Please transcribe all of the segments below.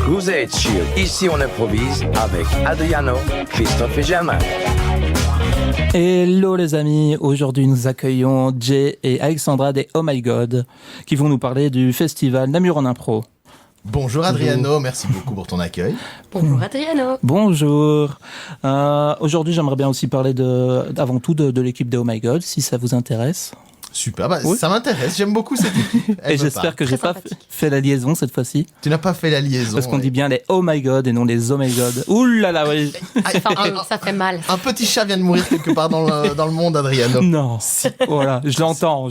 Vous êtes sur Ici on improvise avec Adriano, Christophe et Germain. Hello les amis, aujourd'hui nous accueillons Jay et Alexandra des Oh My God qui vont nous parler du festival Namur en impro. Bonjour Adriano, merci beaucoup pour ton accueil. Bonjour Adriano. Bonjour. Aujourd'hui j'aimerais bien aussi parler avant tout de l'équipe des Oh My God, si ça vous intéresse. Super, Oui. Ça m'intéresse, j'aime beaucoup cette équipe. Et j'espère que j'ai pas fait la liaison cette fois-ci. Tu n'as pas fait la liaison. Parce qu'on dit bien les Oh My God et non les Oh My God. Ouh là là, oui. Ça fait mal. Un petit chat vient de mourir quelque part dans le monde, Adriano. Non, voilà, je l'entends.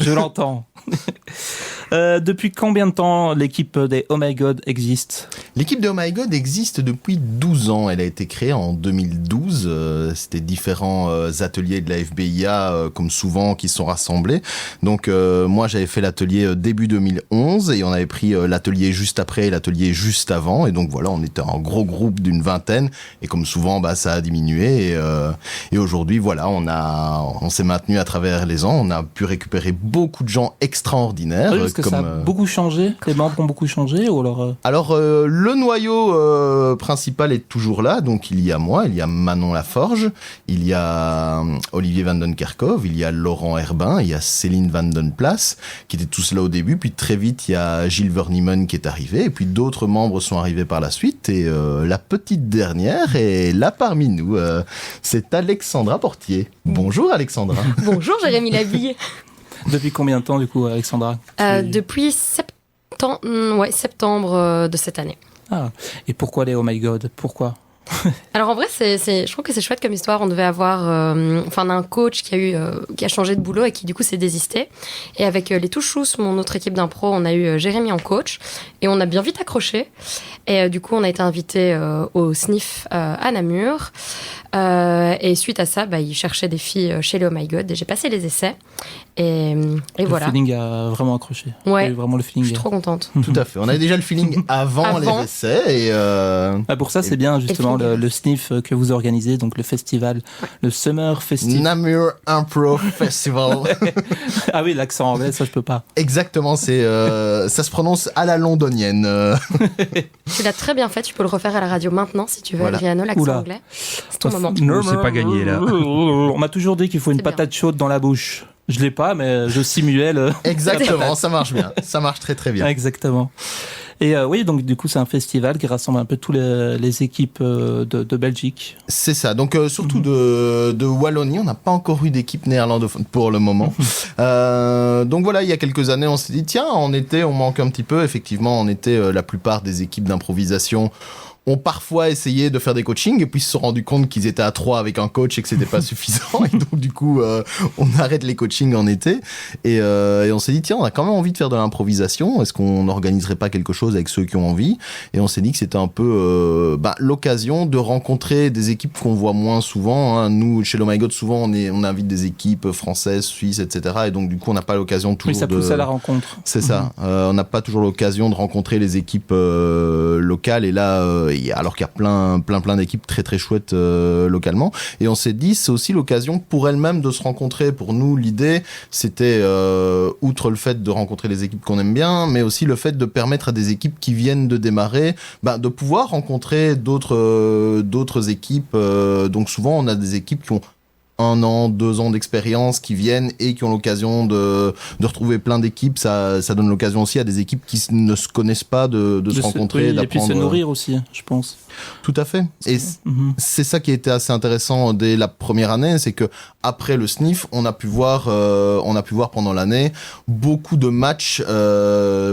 Depuis combien de temps l'équipe des Oh My God existe ? L'équipe de Oh My God existe depuis 12 ans. Elle a été créée en 2012. C'était différents ateliers de la FBIA, comme souvent, qui se sont rassemblés. Donc moi, j'avais fait l'atelier début 2011 et on avait pris l'atelier juste après et l'atelier juste avant. Et donc voilà, on était un gros groupe d'une vingtaine. Et comme souvent, ça a diminué. Et aujourd'hui, voilà, on s'est maintenu à travers les ans. On a pu récupérer beaucoup de gens extraordinaires. Oui, parce que ça a beaucoup changé. Les membres ont beaucoup changé ou alors le noyau principal est toujours là. Donc il y a moi, il y a Manon Laforge, il y a Olivier Van Den Kerkhove, il y a Laurent Herbin, il y a Céline Van Den Plas, qui étaient tous là au début. Puis très vite, il y a Gilles Verniemen qui est arrivé. Et puis d'autres membres sont arrivés par la suite. Et la petite dernière est là parmi nous. C'est Alexandra Portier. Bonjour Alexandra. Bonjour Jérémy Labille. Depuis combien de temps, du coup, Alexandra ? Depuis septembre de cette année. Ah, et pourquoi les Oh My God ? Pourquoi ? Alors en vrai, je trouve que c'est chouette comme histoire. On devait avoir, on a un coach qui a changé de boulot et qui du coup s'est désisté. Et avec les Touchous, mon autre équipe d'impro, on a eu Jérémy en coach et on a bien vite accroché. Et du coup, on a été invité au SNIF à Namur. Et suite à ça, ils cherchaient des filles chez les Oh My God et j'ai passé les essais. Et voilà. Le feeling a vraiment accroché. Ouais. Vraiment le feeling. Je suis trop contente. Tout à fait. On avait déjà le feeling avant les essais. Et pour ça, c'est bien justement le SNIF que vous organisez, donc le festival, le Summer Festival. Namur Impro Festival. Ah oui, l'accent anglais, ça je peux pas. Exactement, ça se prononce à la londonienne. Tu l'as très bien fait, tu peux le refaire à la radio maintenant si tu veux, Voilà. Adriano, l'accent anglais. C'est ton moment. Non, c'est pas gagné là. On m'a toujours dit qu'il faut une patate chaude dans la bouche. Je l'ai pas, mais je simulais le... Exactement, ça marche bien. Ça marche très très bien. Exactement. Et oui, donc du coup, c'est un festival qui rassemble un peu toutes les équipes de Belgique. C'est ça. Donc surtout de Wallonie, on n'a pas encore eu d'équipe néerlandophone pour le moment. Donc voilà, il y a quelques années, on s'est dit tiens, en été, on manque un petit peu. Effectivement, en été, la plupart des équipes d'improvisation ont parfois essayé de faire des coachings et puis se sont rendus compte qu'ils étaient à 3 avec un coach et que c'était pas suffisant et donc du coup on arrête les coachings en été et on s'est dit tiens, on a quand même envie de faire de l'improvisation, est-ce qu'on n'organiserait pas quelque chose avec ceux qui ont envie, et on s'est dit que c'était un peu l'occasion de rencontrer des équipes qu'on voit moins souvent, hein. Nous chez Oh My God souvent on invite des équipes françaises, suisses, etc. et donc du coup on n'a pas l'occasion toujours ça pousse à la rencontre. C'est ça, on n'a pas toujours l'occasion de rencontrer les équipes locales et là alors qu'il y a plein d'équipes très très chouettes localement, et on s'est dit c'est aussi l'occasion pour elles-mêmes de se rencontrer. Pour nous, l'idée c'était outre le fait de rencontrer les équipes qu'on aime bien, mais aussi le fait de permettre à des équipes qui viennent de démarrer de pouvoir rencontrer d'autres équipes. Donc souvent on a des équipes qui ont 1 an, 2 ans d'expérience qui viennent et qui ont l'occasion de retrouver plein d'équipes. Ça donne l'occasion aussi à des équipes qui ne se connaissent pas de se rencontrer, d'apprendre. Et puis se nourrir aussi, je pense. Tout à fait. Et c'est ça qui a été assez intéressant dès la première année, c'est que après le SNIF, on a pu voir pendant l'année beaucoup de matchs,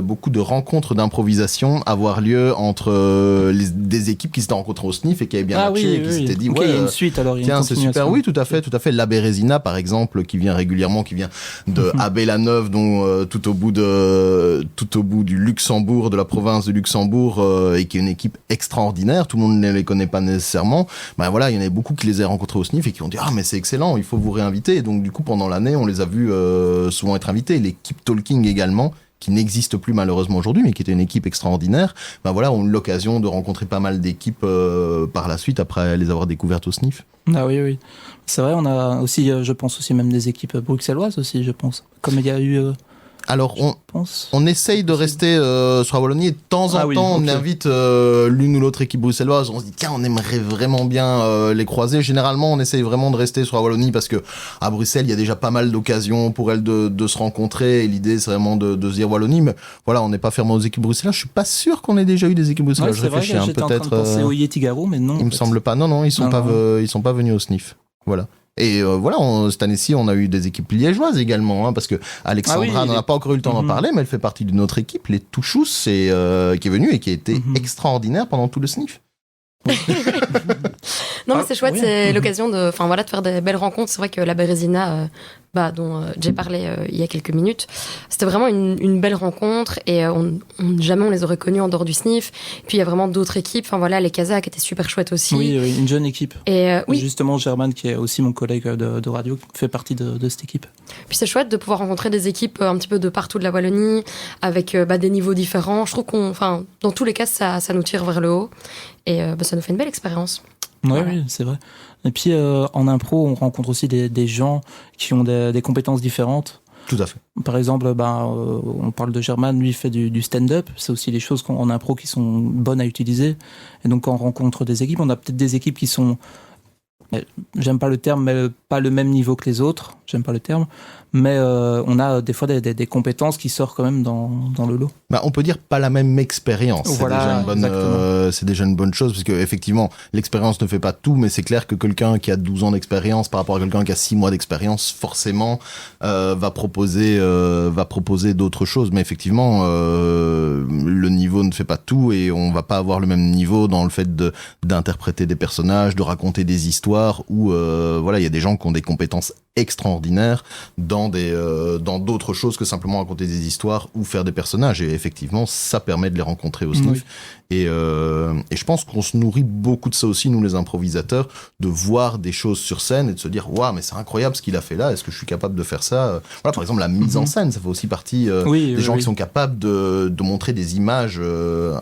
beaucoup de rencontres d'improvisation avoir lieu entre des équipes qui s'étaient rencontrées au SNIF et qui avaient bien matché, et qui s'étaient dit il y a une suite alors. Tiens, c'est super. Oui, tout à fait. La Bérésina, par exemple, qui vient régulièrement, qui vient de Abbé-la-Neuve, dont tout au bout du Luxembourg, de la province de Luxembourg, et qui est une équipe extraordinaire. Tout le monde ne les connaît pas nécessairement. Voilà, il y en avait beaucoup qui les avaient rencontrés au SNIF et qui ont dit mais c'est excellent, il faut vous réinviter. Et donc du coup pendant l'année, on les a vus souvent être invités. L'équipe Talking également, qui n'existe plus malheureusement aujourd'hui, mais qui était une équipe extraordinaire, ont eu l'occasion de rencontrer pas mal d'équipes par la suite après les avoir découvertes au SNIF. Ah oui. C'est vrai, on a aussi, je pense aussi même des équipes bruxelloises aussi, je pense. Comme il y a eu Alors, je pense. on essaye de rester sur la Wallonie et de temps en Ah oui, temps, on ok. invite l'une ou l'autre équipe bruxelloise. On se dit, tiens, on aimerait vraiment bien les croiser. Généralement, on essaye vraiment de rester sur la Wallonie parce que à Bruxelles, il y a déjà pas mal d'occasions pour elles de se rencontrer. Et l'idée, c'est vraiment de se dire Wallonie. Mais voilà, on n'est pas fermé aux équipes bruxelloises. Je suis pas sûr qu'on ait déjà eu des équipes Ouais, bruxelloises. Je c'est vrai réfléchis, que j'étais en train de penser au Yeti-Garou, mais non. il me semble pas. Non, ils sont Non, pas, non. ils sont pas venus au SNIF. Voilà. Et voilà, cette année-ci, on a eu des équipes liégeoises également, hein, parce que Alexandra Ah oui, n'en a pas encore eu le temps d'en Mhm. parler, mais elle fait partie d'une autre équipe, les Touchous, qui est venue et qui a été Mhm. extraordinaire pendant tout le SNIF. Non, mais Ah, c'est chouette, oui. c'est l'occasion de faire des belles rencontres. C'est vrai que la Bérésina, dont j'ai parlé il y a quelques minutes, c'était vraiment une belle rencontre et jamais on les aurait connus en dehors du SNIF. Puis il y a vraiment d'autres équipes. Enfin voilà, les Kazakhs étaient super chouettes aussi. Oui, une jeune équipe. Et oui, Justement, Germain, qui est aussi mon collègue de radio, fait partie de cette équipe. puis c'est chouette de pouvoir rencontrer des équipes un petit peu de partout de la Wallonie, avec des niveaux différents. Je trouve dans tous les cas, ça nous tire vers le haut et ça nous fait une belle expérience. Ouais, Voilà. oui, c'est vrai. Et puis, en impro, on rencontre aussi des gens qui ont des compétences différentes. Tout à fait. Par exemple, on parle de Germain, lui il fait du stand-up. C'est aussi des choses en impro qui sont bonnes à utiliser. Et donc, quand on rencontre des équipes, on a peut-être des équipes qui sont, j'aime pas le terme, mais pas le même niveau que les autres. J'aime pas le terme. Mais on a des fois des compétences qui sortent quand même dans le lot. On peut dire pas la même expérience. Voilà, C'est déjà une bonne chose, parce que effectivement, l'expérience ne fait pas tout, mais c'est clair que quelqu'un qui a 12 ans d'expérience par rapport à quelqu'un qui a 6 mois d'expérience, forcément, va proposer d'autres choses. Mais effectivement, le niveau ne fait pas tout et on va pas avoir le même niveau dans le fait d'interpréter des personnages, de raconter des histoires où, il y a des gens qui ont des compétences extraordinaires dans d'autres choses que simplement raconter des histoires ou faire des personnages, et effectivement ça permet de les rencontrer au SNIF. Oui. Et je pense qu'on se nourrit beaucoup de ça aussi, nous les improvisateurs, de voir des choses sur scène et de se dire waouh, mais c'est incroyable ce qu'il a fait là, est-ce que je suis capable de faire ça? Voilà, par exemple la mise en scène, ça fait aussi partie des gens qui sont capables de montrer des images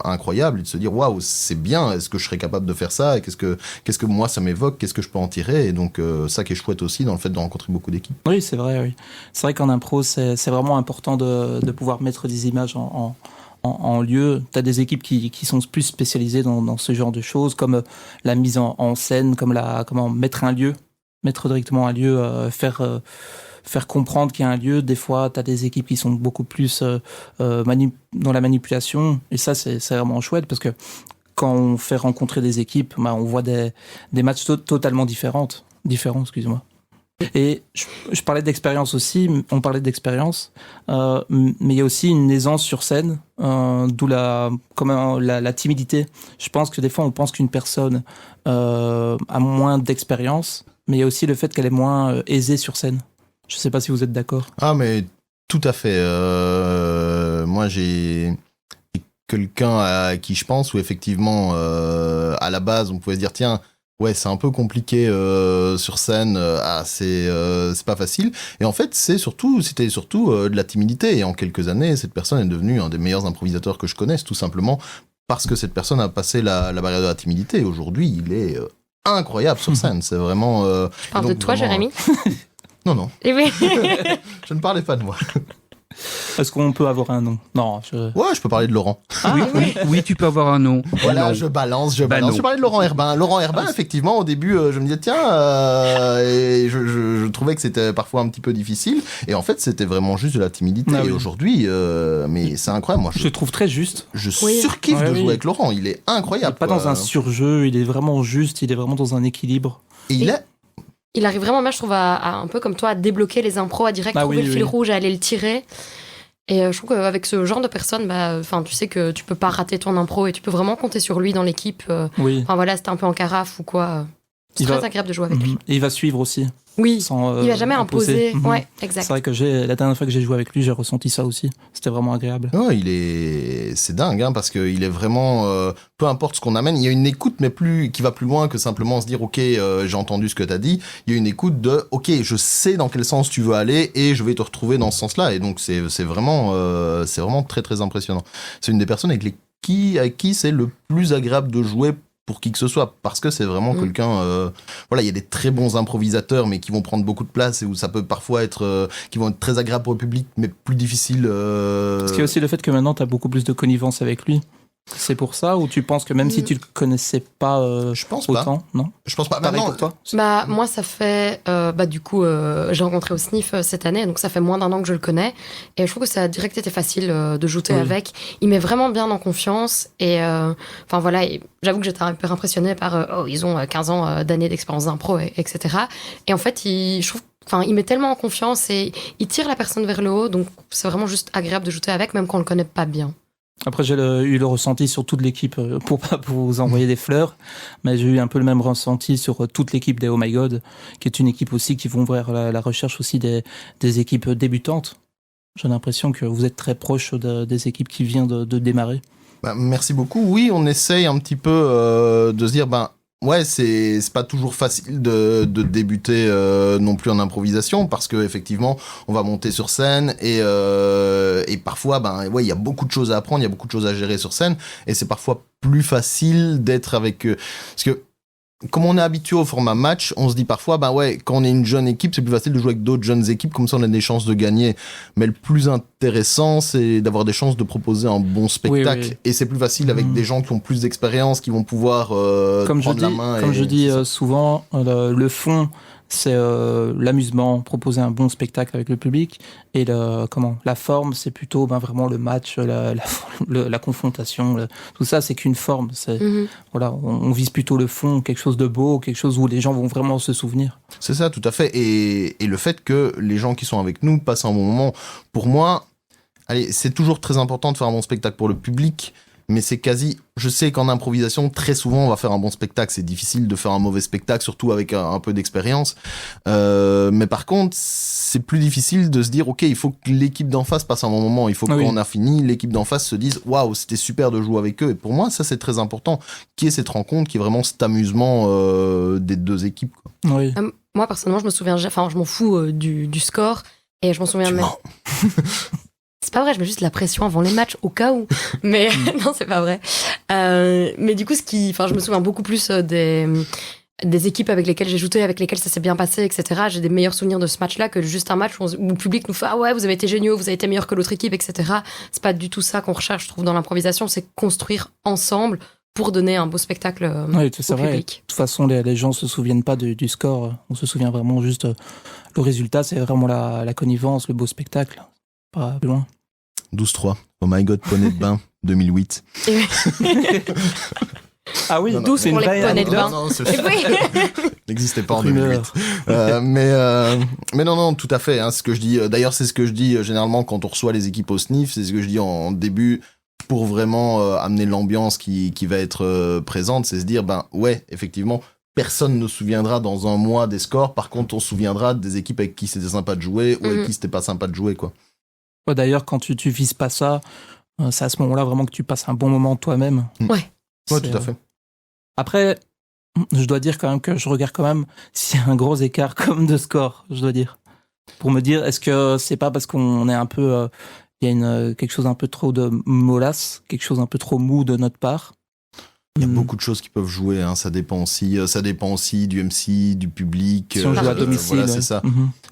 incroyables et de se dire waouh, c'est bien, est-ce que je serais capable de faire ça, et qu'est-ce que moi ça m'évoque, qu'est-ce que je peux en tirer? Et donc ça qui est chouette aussi dans le fait de rencontrer beaucoup d'équipes. Oui, c'est vrai. Oui. C'est vrai qu'en impro, c'est vraiment important de pouvoir mettre des images en lieu. Tu as des équipes qui sont plus spécialisées dans ce genre de choses, comme la mise en scène, comme comment mettre directement un lieu, faire comprendre qu'il y a un lieu. Des fois, tu as des équipes qui sont beaucoup plus dans la manipulation, et ça, c'est vraiment chouette, parce que quand on fait rencontrer des équipes, on voit des matchs totalement différents, excuse-moi. Et je parlais d'expérience aussi, on parlait d'expérience, mais il y a aussi une aisance sur scène, d'où la timidité. Je pense que des fois on pense qu'une personne a moins d'expérience, mais il y a aussi le fait qu'elle est moins aisée sur scène. Je ne sais pas si vous êtes d'accord. Ah mais tout à fait. Moi j'ai quelqu'un à qui je pense où effectivement à la base on pouvait se dire tiens, ouais, c'est un peu compliqué sur scène, c'est pas facile. Et en fait, c'était surtout de la timidité. Et en quelques années, cette personne est devenue un des meilleurs improvisateurs que je connaisse, tout simplement parce que cette personne a passé la barrière de la timidité. Et aujourd'hui, il est incroyable sur scène. C'est vraiment... Tu parles de toi, Jérémy? Non. Eh oui. Je ne parlais pas de moi. Est-ce qu'on peut avoir un nom? Non. Ouais, je peux parler de Laurent. Oui, tu peux avoir un nom. Voilà, Non. je balance. non. Je parlais de Laurent Herbin. Laurent Herbin, effectivement, au début, je me disais, tiens, et je trouvais que c'était parfois un petit peu difficile. Et en fait, c'était vraiment juste de la timidité. Ah oui. Et aujourd'hui, mais c'est incroyable. Moi, Je le trouve très juste. je Oui. surkiffe Ouais, de oui. jouer avec Laurent. Il est Il incroyable. n'est pas quoi. dans un surjeu, il est vraiment juste, il est vraiment dans un équilibre. Et il est... Il arrive vraiment bien, je trouve, à un peu comme toi, à débloquer les impros, à direct Ah trouver oui, le fil oui. rouge, à aller le tirer. Et je trouve qu'avec ce genre de personne, tu sais que tu peux pas rater ton impro et tu peux vraiment compter sur lui dans l'équipe. Oui. Enfin voilà, c'était un peu en carafe ou quoi. C'est Il très va- agréable de jouer avec lui. Et il va suivre aussi. Oui, Sans, il va jamais imposer. Mhm. Ouais, C'est exact. vrai que la dernière fois que j'ai joué avec lui, j'ai ressenti ça aussi. C'était vraiment agréable. Ouais, c'est dingue, hein, parce qu'il est vraiment, peu importe ce qu'on amène, il y a une écoute, mais qui va plus loin que simplement se dire, ok, j'ai entendu ce que t'as dit. Il y a une écoute de, ok, je sais dans quel sens tu veux aller et je vais te retrouver dans ce sens-là. Et donc c'est vraiment très très impressionnant. C'est une des personnes avec qui c'est le plus agréable de jouer pour qui que ce soit, parce que c'est vraiment quelqu'un... voilà, il y a des très bons improvisateurs, mais qui vont prendre beaucoup de place et où ça peut parfois être... qui vont être très agréables pour le public, mais plus difficiles... Parce qu'il y a aussi le fait que maintenant, tu as beaucoup plus de connivence avec lui. C'est pour ça, ou tu penses que même si tu le connaissais pas je pense autant, pas. Non, je pense pas. Pareil Maintenant, pour toi. Bah moi ça fait du coup j'ai rencontré au SNIF cette année, donc ça fait moins d'1 an que je le connais et je trouve que ça a direct été facile de jouer avec. Il met vraiment bien en confiance et enfin voilà, et j'avoue que j'étais un peu impressionnée par ils ont 15 ans d'années d'expérience d'impro etc. Et en fait je trouve il met tellement en confiance et il tire la personne vers le haut, donc c'est vraiment juste agréable de jouer avec même quand on le connaît pas bien. Après, j'ai eu le ressenti sur toute l'équipe, pour pas vous envoyer des fleurs, mais j'ai eu un peu le même ressenti sur toute l'équipe des Oh My God, qui est une équipe aussi qui vont vers la recherche aussi des équipes débutantes. J'ai l'impression que vous êtes très proche des équipes qui viennent de démarrer. Bah, merci beaucoup. Oui, on essaye un petit peu de se dire, ouais, c'est pas toujours facile de débuter non plus en improvisation parce que effectivement, on va monter sur scène et parfois, ouais, il y a beaucoup de choses à apprendre, il y a beaucoup de choses à gérer sur scène et c'est parfois plus facile d'être avec parce que comme on est habitué au format match, on se dit parfois, ouais, quand on est une jeune équipe, c'est plus facile de jouer avec d'autres jeunes équipes, comme ça on a des chances de gagner. Mais le plus intéressant, c'est d'avoir des chances de proposer un bon spectacle. Oui. Et c'est plus facile avec des gens qui ont plus d'expérience, qui vont pouvoir prendre la main. Comme je dis souvent, le fond, c'est l'amusement, proposer un bon spectacle avec le public, et la forme, c'est plutôt vraiment le match, la confrontation, tout ça, c'est qu'une forme. Voilà, on vise plutôt le fond, quelque chose de beau, quelque chose où les gens vont vraiment se souvenir. C'est ça, tout à fait. Et le fait que les gens qui sont avec nous passent un bon moment, pour moi, c'est toujours très important de faire un bon spectacle pour le public. Mais c'est quasi... Je sais qu'en improvisation, très souvent, on va faire un bon spectacle. C'est difficile de faire un mauvais spectacle, surtout avec un peu d'expérience. Mais par contre, c'est plus difficile de se dire, OK, il faut que l'équipe d'en face passe un bon moment. Il faut que quand on a fini, l'équipe d'en face se dise, waouh, c'était super de jouer avec eux. Et pour moi, ça, c'est très important. Qu'il y ait cette rencontre, qu'il y ait vraiment cet amusement des deux équipes, quoi. Oui. Moi, personnellement, je me souviens... Enfin, je m'en fous du score. Et je m'en souviens même... C'est pas vrai, je mets juste la pression avant les matchs au cas où. Mais non, c'est pas vrai. Mais du coup, je me souviens beaucoup plus des équipes avec lesquelles j'ai joué, avec lesquelles ça s'est bien passé, etc. J'ai des meilleurs souvenirs de ce match-là que juste un match où le public nous fait ah ouais, vous avez été géniaux, vous avez été meilleurs que l'autre équipe, etc. C'est pas du tout ça qu'on recherche, je trouve, dans l'improvisation. C'est construire ensemble pour donner un beau spectacle au public. De toute façon, les gens se souviennent pas du score. On se souvient vraiment juste le résultat. C'est vraiment la connivence, le beau spectacle. Pas plus loin. 12-3. Oh my God, poney de bain, 2008. Ah oui, 12 pour les poneys de bain. Non, n'existait pas en 2008. Mais non, tout à fait. Hein, ce que je dis. D'ailleurs, c'est ce que je dis généralement quand on reçoit les équipes au SNIF. C'est ce que je dis en début pour vraiment amener l'ambiance qui va être présente. C'est se dire, ouais, effectivement. Personne ne se souviendra dans un mois des scores. Par contre, on se souviendra des équipes avec qui c'était sympa de jouer ou avec qui c'était pas sympa de jouer, quoi. Ouais, d'ailleurs, quand tu vises pas ça, c'est à ce moment-là vraiment que tu passes un bon moment toi-même. Ouais. Ouais, tout à fait. Après, je dois dire quand même que je regarde quand même s'il y a un gros écart comme de score, je dois dire. Pour me dire, est-ce que c'est pas parce qu'on est un peu... il y a quelque chose un peu trop de mollasse, quelque chose un peu trop mou de notre part. Il y a beaucoup de choses qui peuvent jouer, hein. Ça dépend aussi du MC, du public. Si on joue à domicile. Voilà, c'est ça.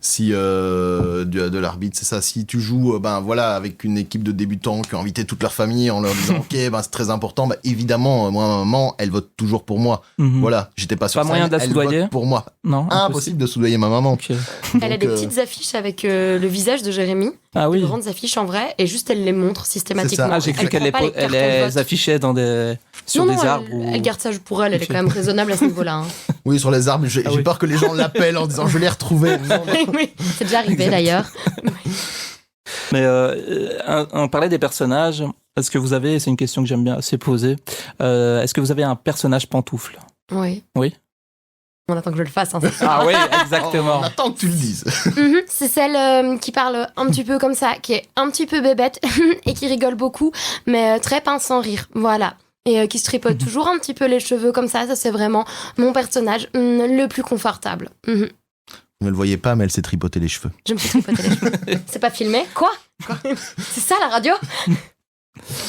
Si de l'arbitre, c'est ça. Si tu joues avec une équipe de débutants qui ont invité toute leur famille en leur disant OK, c'est très important, évidemment, moi, ma maman, elle vote toujours pour moi. Voilà, j'étais pas sur scène, moyen de la soudoyer. Elle vote pour moi. Non, impossible de soudoyer ma maman. Okay. Elle a des petites affiches avec le visage de Jérémy. Ah oui. Des grandes affiches en vrai, et juste elle les montre systématiquement. Ah, j'ai cru qu'elle les affichait sur des arbres. Elle garde ça pour elle, elle est quand même raisonnable à ce niveau-là. Hein. Oui, sur les arbres, j'ai peur que les gens l'appellent en disant je l'ai retrouvé. Oui, c'est déjà arrivé d'ailleurs. Mais on parlait des personnages. Est-ce que vous avez, c'est une question que j'aime bien assez poser, est-ce que vous avez un personnage pantoufle ? Oui. Oui. On attend que je le fasse. Hein, ah oui, exactement. On attend que tu le dises. C'est celle qui parle un petit peu comme ça, qui est un petit peu bébête et qui rigole beaucoup, mais très pince sans rire. Voilà. Et qui se tripote toujours un petit peu les cheveux comme ça c'est vraiment mon personnage le plus confortable. Vous ne le voyez pas, mais elle s'est tripotée les cheveux. Je me suis tripotée les cheveux. C'est pas filmé ? Quoi ? C'est ça la radio ?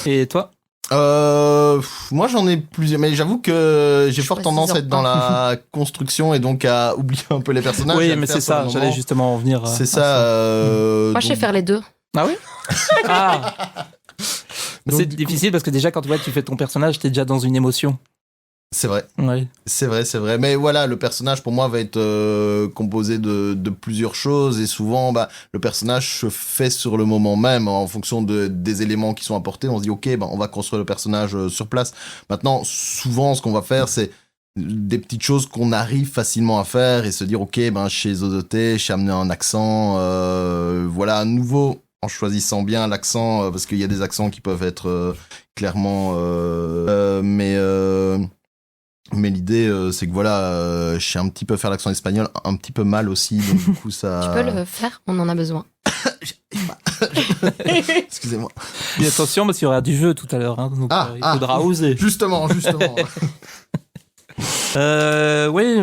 Et toi ? Moi j'en ai plusieurs, mais j'avoue que j'ai fort tendance à être dans la construction et donc à oublier un peu les personnages. Oui, mais c'est ça, j'allais justement en venir. C'est ça. Moi, je sais faire les deux. Ah oui. Ah. Donc, C'est du difficile parce que déjà quand tu fais ton personnage, t'es déjà dans une émotion. C'est vrai. Oui. C'est vrai. Mais voilà, le personnage pour moi va être composé de plusieurs choses et souvent, le personnage se fait sur le moment même en fonction des éléments qui sont apportés. On se dit ok, on va construire le personnage sur place. Maintenant, souvent, ce qu'on va faire, c'est des petites choses qu'on arrive facilement à faire et se dire ok, chez Zozoté, j'ai amené un accent, voilà, à nouveau. En choisissant bien l'accent, parce qu'il y a des accents qui peuvent être clairement... Mais l'idée, c'est que voilà, je sais un petit peu faire l'accent espagnol, un petit peu mal aussi, donc du coup ça... Tu peux le faire, on en a besoin. Excusez-moi. Et attention, parce qu'il y aura du jeu tout à l'heure, hein, donc il faudra oser. Justement. Oui,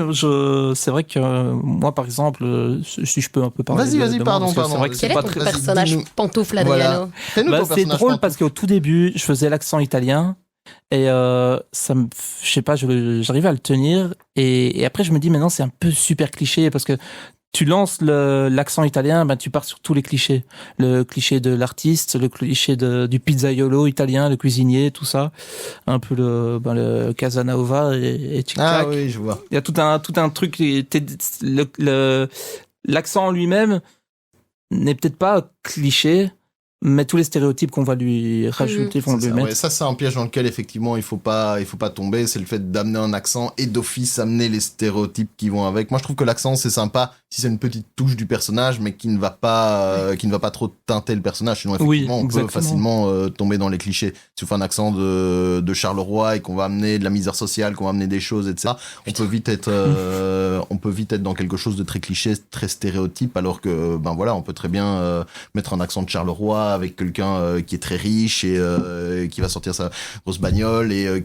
c'est vrai que moi, par exemple, si je peux un peu parler. Vas-y, de pardon. moi, parce que c'est vrai que Quel c'est est pas ton très... personnage dis-nous. pantoufle, Adriano? Voilà. Fais-nous ton C'est personnage drôle pantoufle. parce qu'au tout début, je faisais l'accent italien et ça me, je sais pas, j'arrivais à le tenir et après je me dis maintenant c'est un peu super cliché parce que tu lances l'accent italien, tu pars sur tous les clichés. Le cliché de l'artiste, le cliché du pizzaiolo italien, le cuisinier, tout ça. Un peu le Casanova et tic-tac. Ah oui, je vois. Il y a tout un truc. L'accent en lui-même n'est peut-être pas cliché, mais tous les stéréotypes qu'on va lui rajouter vont lui Ça, mettre. ouais, ça, c'est un piège dans lequel, effectivement, il faut pas tomber. C'est le fait d'amener un accent et d'office amener les stéréotypes qui vont avec. Moi, je trouve que l'accent, c'est sympa si c'est une petite touche du personnage, mais qui ne va pas trop teinter le personnage. Sinon, effectivement, on peut facilement tomber dans les clichés. Si on fait un accent de Charleroi et qu'on va amener de la misère sociale, qu'on va amener des choses, etc., on peut vite être dans quelque chose de très cliché, très stéréotype, alors que, voilà, on peut très bien mettre un accent de Charleroi avec quelqu'un qui est très riche et qui va sortir sa grosse bagnole et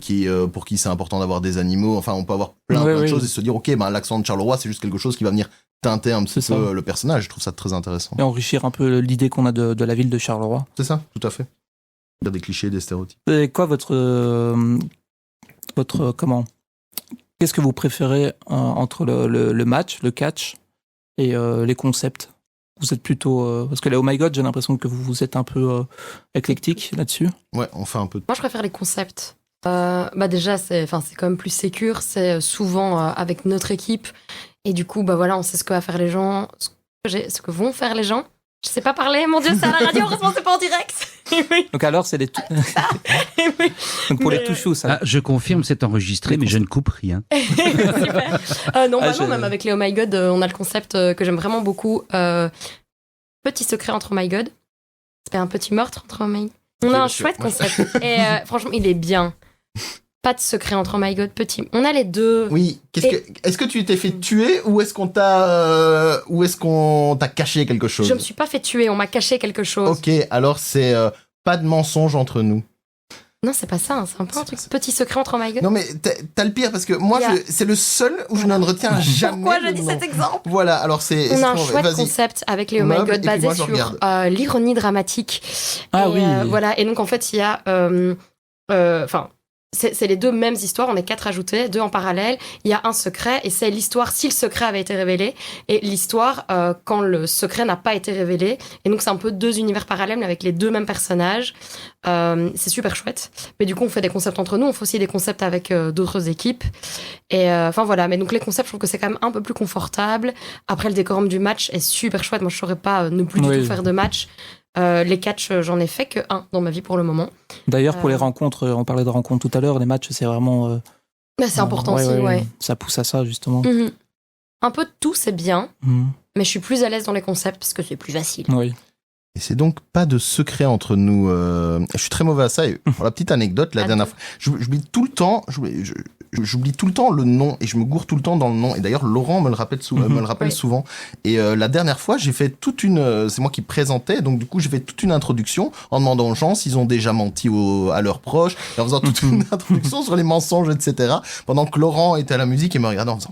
pour qui c'est important d'avoir des animaux. Enfin, on peut avoir plein de choses et se dire ok, l'accent de Charleroi, c'est juste quelque chose qui va venir teinter un petit peu le personnage. Je trouve ça très intéressant. Et enrichir un peu l'idée qu'on a de la ville de Charleroi. C'est ça, tout à fait. Dire des clichés, des stéréotypes. Et quoi votre comment? Qu'est-ce que vous préférez entre le match, le catch et les concepts? Vous êtes plutôt... parce que là, Oh My God, j'ai l'impression que vous êtes un peu éclectique là-dessus. Ouais, on fait un peu de... Moi, je préfère les concepts. Déjà, c'est quand même plus sécure. C'est souvent avec notre équipe. Et du coup, voilà, on sait ce que va faire les gens, ce que vont faire les gens. Je sais pas parler, mon Dieu, c'est à la radio, heureusement, c'est pas en direct. Oui. Donc alors, c'est les... Oui. Donc pour les touchous, ça... je confirme, c'est enregistré, mais je ne coupe rien. Super. Non, même avec les Oh My God, on a le concept que j'aime vraiment beaucoup. Petit secret entre Oh My God. C'est un petit meurtre entre Oh My God. On a un chouette concept. Et franchement, il est bien. Pas de secret entre Oh My God, petit. On a les deux. Oui. Est-ce que tu t'es fait tuer ou est-ce qu'on t'a caché quelque chose? Je me suis pas fait tuer, on m'a caché quelque chose. Ok, alors c'est pas de mensonge entre nous. Non, c'est pas ça, c'est un peu un truc petit secret entre Oh My God. Non mais t'as le pire parce que moi c'est le seul où je ne retiens jamais. Pourquoi je le dis nom. cet exemple? Voilà, alors c'est... On a un chouette concept avec les Oh My God basé sur l'ironie dramatique. Ah et, oui. Voilà, et donc en fait il y a... c'est les deux mêmes histoires, on est 4 ajoutés, 2 en parallèle. Il y a un secret et c'est l'histoire si le secret avait été révélé et l'histoire quand le secret n'a pas été révélé. Et donc c'est un peu 2 univers parallèles mais avec les 2 mêmes personnages. C'est super chouette. Mais du coup on fait des concepts entre nous, on fait aussi des concepts avec d'autres équipes. Et voilà, mais donc les concepts je trouve que c'est quand même un peu plus confortable. Après le décorum du match est super chouette. Moi je saurais pas ne plus du tout faire de match. Les catchs, j'en ai fait que 1 dans ma vie pour le moment. D'ailleurs, pour les rencontres, on parlait de rencontres tout à l'heure, les matchs, c'est vraiment... c'est important aussi, ouais. Ça pousse à ça, justement. Mm-hmm. Un peu de tout, c'est bien, mais je suis plus à l'aise dans les concepts parce que c'est plus facile. Oui. Et c'est donc pas de secret entre nous. Je suis très mauvais à ça. Et pour la petite anecdote, la dernière fois, j'oublie tout le temps le nom et je me gourre tout le temps dans le nom. Et d'ailleurs, Laurent me le rappelle souvent. Et la dernière fois, j'ai fait c'est moi qui présentais, donc du coup, j'ai fait toute une introduction en demandant aux gens s'ils ont déjà menti à leurs proches, et en faisant toute une introduction sur les mensonges, etc. Pendant que Laurent était à la musique et me regardait en disant,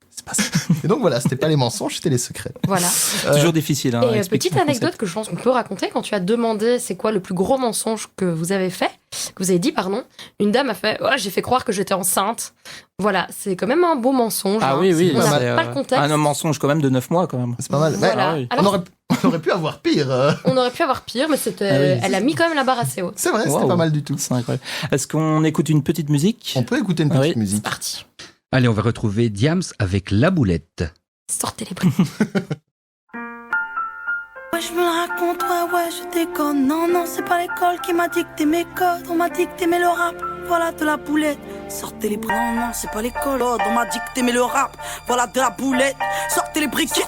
c'est pas ça. Et donc voilà, c'était pas les mensonges, c'était les secrets. Voilà. Toujours difficile. Hein, à Et expliquer petite le anecdote concept. que je pense qu'on peut raconter, quand tu as demandé c'est quoi le plus gros mensonge que vous avez fait, que vous avez dit, pardon, une dame a fait j'ai fait croire que j'étais enceinte. Voilà, c'est quand même un beau mensonge. Ah hein. oui, oui. On n'a c'est, pas le contexte. un mensonge quand même de 9 mois quand même. C'est pas mal. Voilà. Ouais, Alors, on aurait pu avoir pire. on aurait pu avoir pire, mais c'était, Ah oui, elle a mis quand même la barre assez haute. C'est vrai, c'était Waouh. pas mal du tout. C'est incroyable. Est-ce qu'on écoute une petite musique? On peut écouter une petite Oui. C'est musique. parti. Allez, on va retrouver Diams avec La Boulette. Sortez les bruits. Ouais, je me la raconte, ouais, je déconne. Non, c'est pas l'école qui m'a dicté mes codes. On m'a dicté mais le rap, voilà de la boulette. Sortez les briquets. Non, c'est pas l'école. On m'a dicté mais le rap, voilà de la boulette. Sortez les briquets.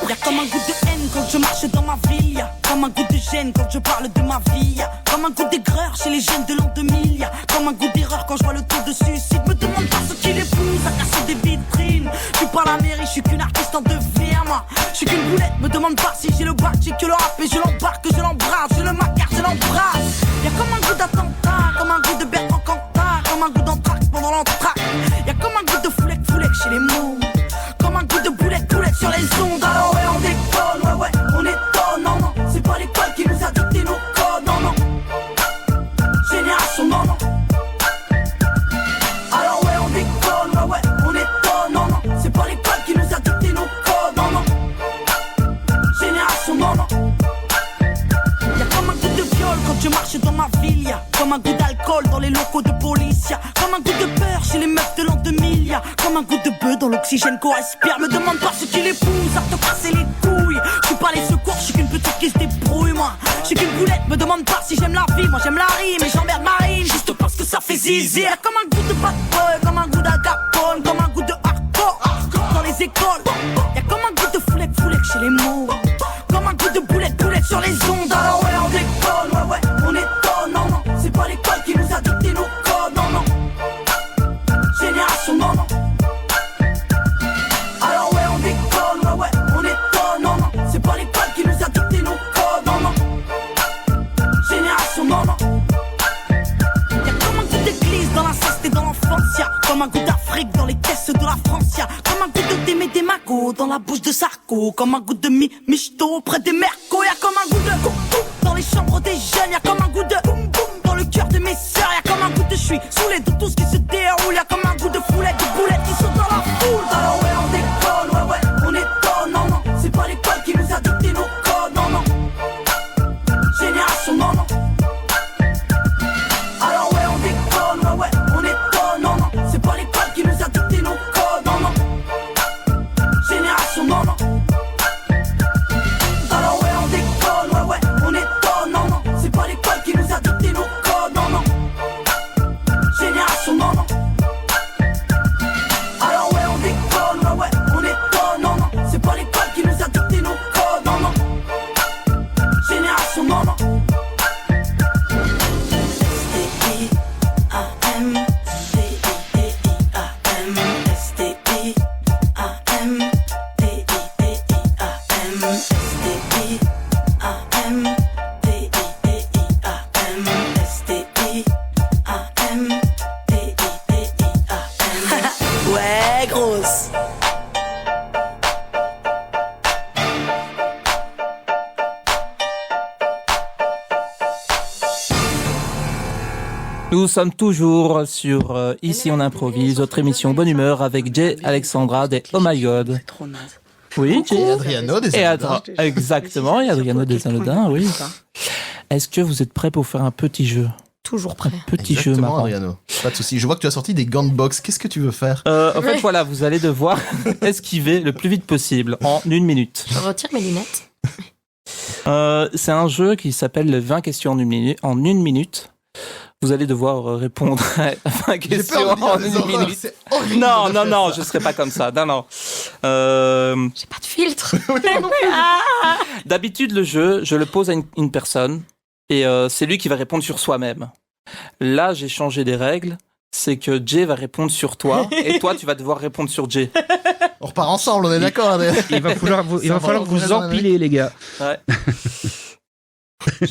Y'a comme un goût de haine quand je marche dans ma ville. Y'a comme un goût de gêne quand je parle de ma vie. Y'a comme un goût d'aigreur chez les jeunes de l'an 2000. Y'a comme un goût d'erreur quand je vois le taux de suicide. Me demande pas ce qui les pousse à casser des vitrines. Je suis pas la mairie, je suis qu'une artiste en devenir, moi. Je suis qu'une boulette, me demande pas si j'ai le bac, j'ai que le rap et je l'embarque, je l'embrasse, je le macar, je l'embrasse. Y'a comme un goût d'attentat, comme un goût de Bertrand Cantat, comme un goût d'anthrax pendant l'entraque. Y'a comme un goût de foulec chez les mots, comme un goût de boulette sur les ondes. Alors ouais, on déconne, ouais, on étonne, non, c'est pas l'école qui nous a dicté nos codes, non. Génération, non. Alors ouais, on déconne, ouais, on étonne, non, c'est pas l'école qui nous a dicté nos codes, non. Génération, non. Y'a comme un goût de viol quand je marche dans ma ville. Y'a comme un goût d'alcool dans les locaux de police. Y'a comme un goût de peur chez les meufs de l'an 2000. Y'a comme un goût de bœuf dans l'oxygène qu'on respire. Me demande pas ce qui les pousse à te casser les couilles. Je suis pas les secours, je suis qu'une petite qui se débrouille, moi. Je suis qu'une boulette, me demande pas si j'aime la vie. Moi j'aime la rime et j'emmerde Marine juste parce que ça fait zizi. Y'a comme un goût de bad boy, comme un goût d'Al Capone, comme un goût de hardcore dans les écoles. Y'a comme un goût de foulec chez les mots, comme un goût de boulette sur les ondes. Alors ouais, on déconne, ouais, on étonne, non, c'est pas l'école qui nous a dicté nos codes, non. Génération, non. Alors ouais, on déconne, ouais, on étonne, non, c'est pas l'école qui nous a dicté nos codes, non. Génération, non. Y'a comme un goût d'église dans l'inceste et dans l'enfance. Y'a comme un goût d'Afrique dans les caisses de la France. Y'a comme un goût de Démé des Magots dans la bouche de Sarko. Comme un goût de Michto près des Mercos. Y'a comme un goût de dans les chambres des jeunes. Y'a comme un goût de boum boum dans le cœur de mes sœurs. Y'a comme un goût de j'suis saoulé de tout ce qui se déroule. Y'a comme un goût de foulette, de boulettes qui sont dans la foule. Alors ouais, on déconne, ouais, on étonne, non, c'est pas l'école qui nous a dicté nos codes, non. Génération, non. Alors ouais, on déconne, ouais, on étonne, non, c'est pas l'école qui nous a dicté nos codes, non. Génération, non. Alors ouais, on déconne, ouais, on étonne, non, c'est pas l'école qui nous a dicté nos codes, non. Génération, non. Alors ouais, on déconne, ouais, on étonne, non, c'est pas l'école qui nous a dicté nos codes, non. Génération, non. Ouais, grosse. Nous sommes toujours sur Ici on improvise, votre émission Bonne Humeur avec Jay Alexandra des Oh My God. Trop naze. Oui, Et Jay. Adriano des Et Anodins. exactement, et Adriano des Anodins, oui. Est-ce que vous êtes prêts pour faire un petit jeu? Toujours prêt. Petit jeu Exactement, marrant. Adriano. Pas de souci. Je vois que tu as sorti des gants de boxe. Qu'est-ce que tu veux faire? En fait, voilà, vous allez devoir esquiver le plus vite possible en 1 minute. Je retire mes lunettes. C'est un jeu qui s'appelle les 20 questions en une minute. Vous allez devoir répondre à 20 J'ai questions peur de dire en des 1 horreurs, minute. c'est horrible Non, de non, faire non, ça. je serai pas comme ça. Non, non. J'ai pas de filtre. D'habitude, le jeu, je le pose à une personne et c'est lui qui va répondre sur soi-même. Là, j'ai changé des règles. C'est que Jay va répondre sur toi et toi, tu vas devoir répondre sur Jay. On repart ensemble, on est d'accord, Adrien? Il va falloir vous, il Ça va va, falloir on vous reste dans la empiler, les gars. Ouais.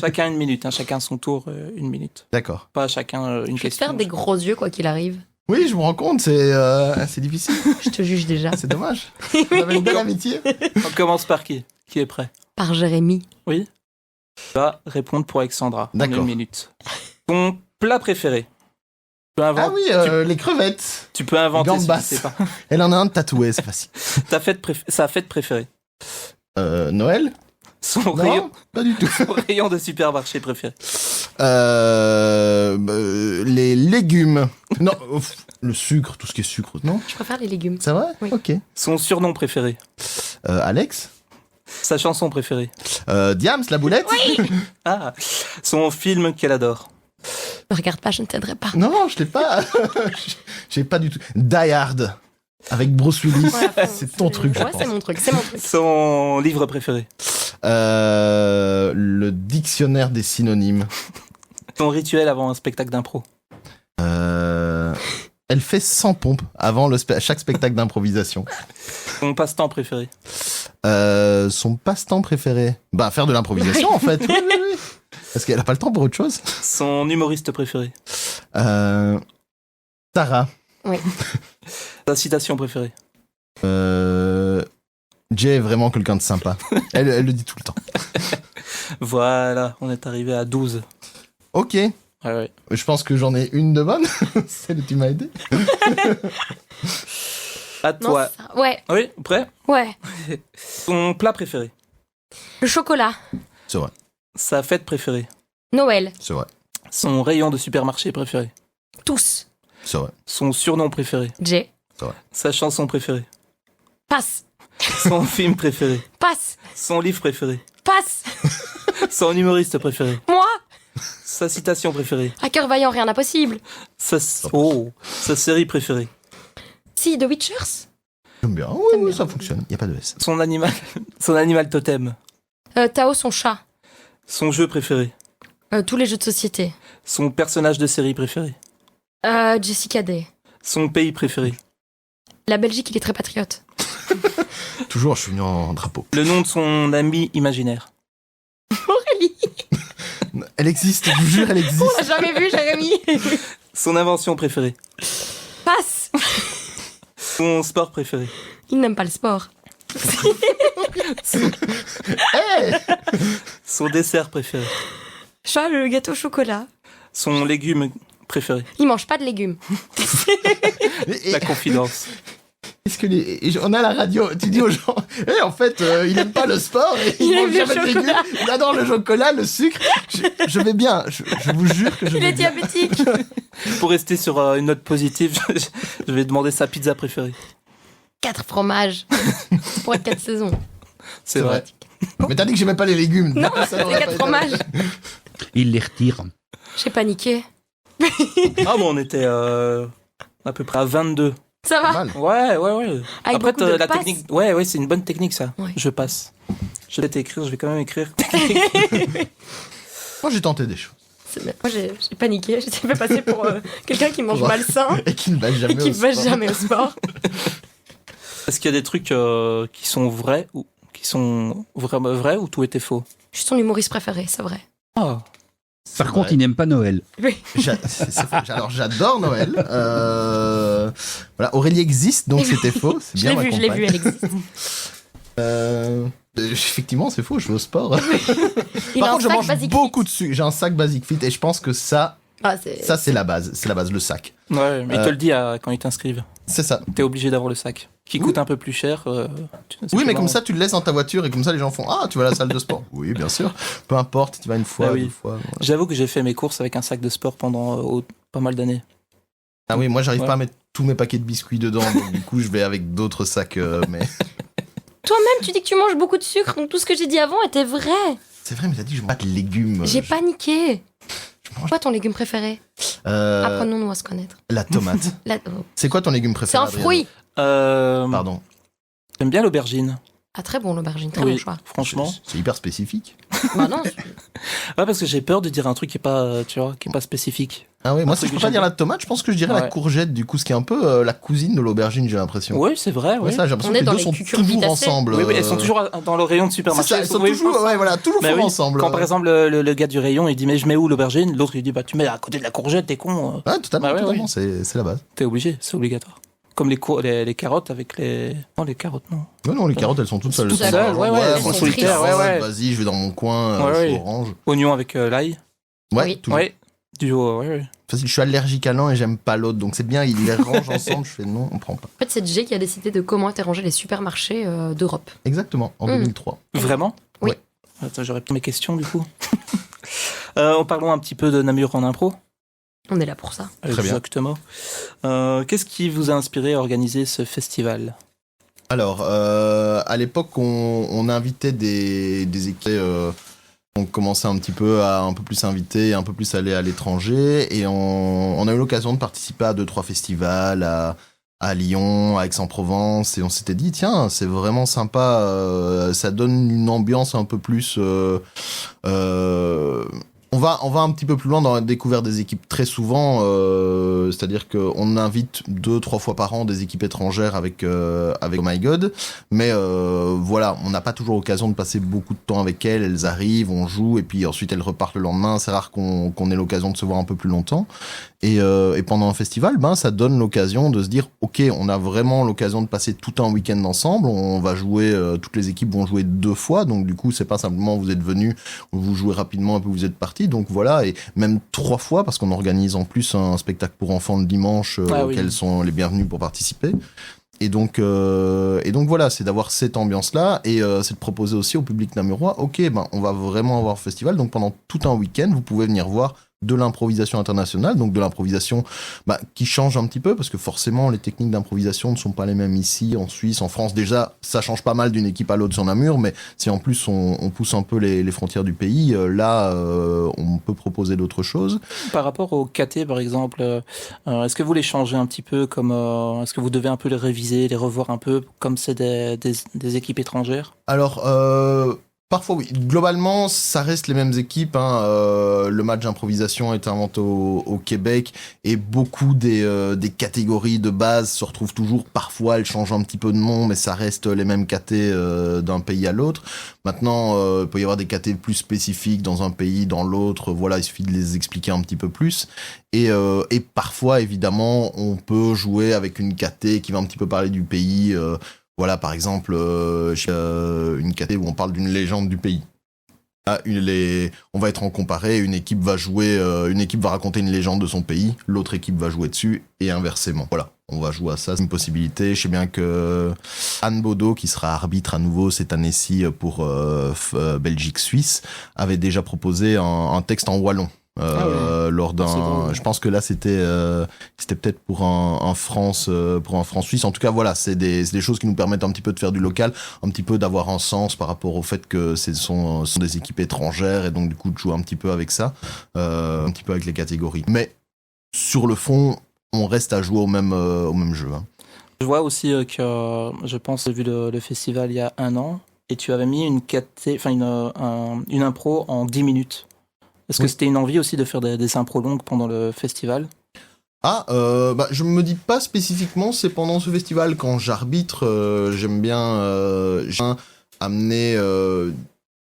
Chacun 1 minute, hein, chacun son tour 1 minute. D'accord. Pas chacun une Je vais question. faire des gros yeux quoi qu'il arrive. Oui, je me rends compte, c'est difficile. Je te juge déjà. C'est dommage. On avait une belle amitié. On commence par qui? Qui est prêt? Par Jérémy. Oui. Tu vas répondre pour Alexandra. En D'accord. 1 minute. Ton plat préféré? Tu peux Ah inventer, oui, les crevettes. tu peux inventer si tu Gambas. sais pas. Elle en a un de tatoué, c'est facile. Sa fête préférée? Noël? Son Non, rayon, pas du tout. son rayon de supermarché préféré? Les légumes. Non, le sucre, tout ce qui est sucre, non? Je préfère les légumes. C'est vrai? Oui. Ok. Son surnom préféré? Alex? Sa chanson préférée? Diams, la boulette? Ah, son film qu'elle adore? Ne regarde pas, je ne t'aiderai pas. Non, je l'ai pas. J'ai pas du tout. Die Hard. Avec Bruce Willis. Ouais, c'est ton truc, je Ouais, pense. c'est mon truc, c'est mon truc. Son livre préféré? Le dictionnaire des synonymes. Son rituel avant un spectacle d'impro? Elle fait 100 pompes avant chaque spectacle d'improvisation. Son passe-temps préféré? Son passe-temps préféré? Bah, faire de l'improvisation, en fait. Oui, oui, oui. Parce qu'elle a pas le temps pour autre chose. Son humoriste préféré? Sarah. Oui. Sa citation préférée? Jay est vraiment quelqu'un de sympa. Elle le dit tout le temps. Voilà, on est arrivé à 12. Ok. Ouais, ouais. Je pense que j'en ai une de bonne. Celle que tu m'as aidé. À Non, toi. c'est ça. Ouais, Oui, prêt? ouais. Son plat préféré? Le chocolat. C'est vrai. Sa fête préférée? Noël. C'est vrai. Son rayon de supermarché préféré? Tous. C'est vrai. Son surnom préféré? Jay. Sa chanson préférée? Passe. Son film préféré? Passe. Son livre préféré? Passe. Son humoriste préféré? Moi. Sa citation préférée? À cœur vaillant, rien d'impossible. Sa série préférée? Si, The Witchers. J'aime bien. Oui, oui, ça fonctionne. Il n'y a pas de S. Son animal totem? Tao, son chat. Son jeu préféré? Tous les jeux de société. Son personnage de série préféré? Jessica Day. Son pays préféré? La Belgique, il est très patriote. Toujours, je suis venu en drapeau. Le nom de son ami imaginaire? Aurélie. Elle existe, je vous jure, elle existe. On l'a jamais vu, Jérémy. Son invention préférée? Passe. Son sport préféré? Il n'aime pas le sport. Hey. Son dessert préféré? Chat, le gâteau au chocolat. Son légume préféré? Il mange pas de légumes. La confidence. Est-ce que on a la radio, tu dis aux gens, en fait, il aime pas le sport, et il Il aime mange le jamais de légumes, il adore le chocolat, le sucre. Je vais bien, je vous jure que je Il vais est bien. diabétique. Pour rester sur une note positive, je vais demander sa pizza préférée. 4 fromages. Pour être 4 saisons. C'est vrai. Mais t'as dit que j'aimais pas les légumes. Non, Ça c'est aurait pas 4 été- fromages. Il les retire. J'ai paniqué. Ah bon, on était à peu près à 22. Ça va. Mal. Ouais. Avec Après, beaucoup de la passes. technique. Ouais, c'est une bonne technique ça. Ouais. Je passe. Je vais t'écrire, je vais quand même écrire. Moi, j'ai tenté des choses. Moi, j'ai paniqué. J'étais fait passer pour quelqu'un qui mange Ouais. malsain Et qui ne va jamais et qui au ne va sport. jamais au sport. Est-ce qu'il y a des trucs qui sont vrais ou qui sont vraiment vrais ou tout était faux? Je suis ton humoriste préféré, c'est vrai. Ah. Par vrai. contre, il n'aime pas Noël. Oui. C'est faux. Alors, j'adore Noël. Voilà, Aurélie existe, donc c'était faux. C'est Je bien l'ai ma vu, compagne. elle existe. Effectivement, c'est faux, je vais au sport. Il Par a un contre, je sac mange Basic beaucoup de sucre. J'ai un sac Basic Fit et je pense que ça c'est la base. C'est la base, le sac. Ouais, mais il te le dit quand ils t'inscrivent. C'est ça. T'es obligé d'avoir le sac. Qui coûte un peu plus cher. Oui, mais comme ça, tu le laisses dans ta voiture et comme ça, les gens font ah, tu vas à la salle de sport. Oui, bien sûr. Peu importe, tu vas une fois, Ah oui. 2 fois. Voilà. J'avoue que j'ai fait mes courses avec un sac de sport pendant pas mal d'années. Ah oui, moi, j'arrive Ouais. pas à mettre tous mes paquets de biscuits dedans, donc du coup, je vais avec d'autres sacs. Mais Toi-même, tu dis que tu manges beaucoup de sucre, donc tout ce que j'ai dit avant était vrai. c'est vrai, mais t'as dit que je mange pas de légumes. J'ai Je- paniqué. je mange- Quoi ton légume préféré? Apprenons-nous à se connaître. La tomate. C'est quoi ton légume C'est préféré un Adrien fruit. Pardon. J'aime bien l'aubergine. Ah, très bon l'aubergine, très Oui, bon choix. franchement. C'est hyper spécifique. Bah non, Ouais, parce que j'ai peur de dire un truc qui est pas, tu vois, qui est pas spécifique. Ah oui, moi Un si truc je peux que pas j'aime dire bien. la tomate, je pense que je dirais la Ouais. courgette du coup, ce qui est un peu la cousine de l'aubergine, j'ai l'impression. Oui, c'est vrai, Ouais, oui. ça, j'ai l'impression On que est les dans deux les sont toujours cucurbitacées. ensemble. Oui, ils sont toujours dans le rayon de C'est supermarché. ça, ils sont Oui, toujours, ouais, voilà, toujours Bah font oui. ensemble. Quand par exemple le gars du rayon il dit mais je mets où l'aubergine, l'autre il dit bah tu mets à côté de la courgette, t'es con. Ouais, totalement, Bah ouais, totalement, oui. c'est la base. T'es obligé, c'est obligatoire. Comme les carottes avec les. Non, les carottes, non. Ouais, non, les carottes, elles sont toutes seules. Toutes Elles sont seules, dans ouais, le ouais, genre, elles moi, sont je fais solitaires, carottes, ouais, ouais. Vas-y, je vais dans mon coin, Ouais, je suis ouais. orange. Oignon avec l'ail. Ouais, Oui. toujours. Ouais. Du ouais, ouais. Parce que je suis allergique à l'un et j'aime pas l'autre, donc c'est bien, ils les rangent ensemble. Je fais non, on prend pas. en fait, c'est Jay qui a décidé de comment étaient rangés les supermarchés d'Europe. Exactement, en 2003. Vraiment Oui. Attends, j'aurais plus mes questions du coup. Parlons un petit peu de Namur en impro. On est là pour ça. Très bien. Exactement. Qu'est-ce qui vous a inspiré à organiser ce festival? Alors, à l'époque, on invitait des équipes. On commençait un petit peu à un peu plus inviter, un peu plus aller à l'étranger. Et on a eu l'occasion de participer à 2-3 festivals, à Lyon, à Aix-en-Provence. Et on s'était dit, tiens, c'est vraiment sympa. Ça donne une ambiance un peu plus... On va un petit peu plus loin dans la découverte des équipes très souvent, c'est-à-dire qu'on invite 2-3 fois par an des équipes étrangères avec Oh My God, mais voilà, on n'a pas toujours l'occasion de passer beaucoup de temps avec elles. Elles arrivent, on joue et puis ensuite elles repartent le lendemain. C'est rare qu'on ait l'occasion de se voir un peu plus longtemps. Et pendant un festival, ça donne l'occasion de se dire, ok, on a vraiment l'occasion de passer tout un week-end ensemble. On va jouer, toutes les équipes vont jouer 2 fois, donc du coup c'est pas simplement vous êtes venus, vous jouez rapidement et puis vous êtes partis. Donc voilà, et même 3 fois parce qu'on organise en plus un spectacle pour enfants le dimanche auquel sont les bienvenus pour participer. Et donc voilà, c'est d'avoir cette ambiance-là et c'est de proposer aussi au public namurois, ok, on va vraiment avoir un festival, donc pendant tout un week-end, vous pouvez venir voir de l'improvisation internationale, donc de l'improvisation qui change un petit peu, parce que forcément les techniques d'improvisation ne sont pas les mêmes ici, en Suisse, en France. Déjà, ça change pas mal d'une équipe à l'autre sur Namur, mais si en plus on pousse un peu les frontières du pays, là, on peut proposer d'autres choses. Par rapport au KT, par exemple, est-ce que vous les changez un petit peu comme est-ce que vous devez un peu les réviser, les revoir un peu, comme c'est des équipes étrangères? Alors, parfois oui. Globalement, ça reste les mêmes équipes. Le match d'improvisation a été inventé au Québec et beaucoup des catégories de base se retrouvent toujours. Parfois, elles changent un petit peu de nom, mais ça reste les mêmes catés d'un pays à l'autre. Maintenant, il peut y avoir des catés plus spécifiques dans un pays, dans l'autre. Voilà, il suffit de les expliquer un petit peu plus. Et parfois, évidemment, on peut jouer avec une caté qui va un petit peu parler du pays. Voilà, par exemple, une caté où on parle d'une légende du pays. Là, on va être en comparé, une équipe va jouer, une équipe va raconter une légende de son pays, l'autre équipe va jouer dessus, et inversement. Voilà, on va jouer à ça, c'est une possibilité. Je sais bien que Anne Baudot, qui sera arbitre à nouveau cette année-ci pour Belgique-Suisse, avait déjà proposé un texte en wallon. Lors d'un, je pense que là c'était peut-être pour un France Suisse. En tout cas voilà, c'est des choses qui nous permettent un petit peu de faire du local, un petit peu d'avoir un sens par rapport au fait que ce sont des équipes étrangères et donc du coup de jouer un petit peu avec ça, un petit peu avec les catégories. Mais sur le fond, on reste à jouer au même jeu. Je vois aussi que je pense j'ai vu le festival il y a 1 an et tu avais mis une impro en 10 minutes. Est-ce que c'était une envie aussi de faire des impros longues pendant le festival? Je me dis pas spécifiquement, c'est pendant ce festival quand j'arbitre, j'aime bien amener...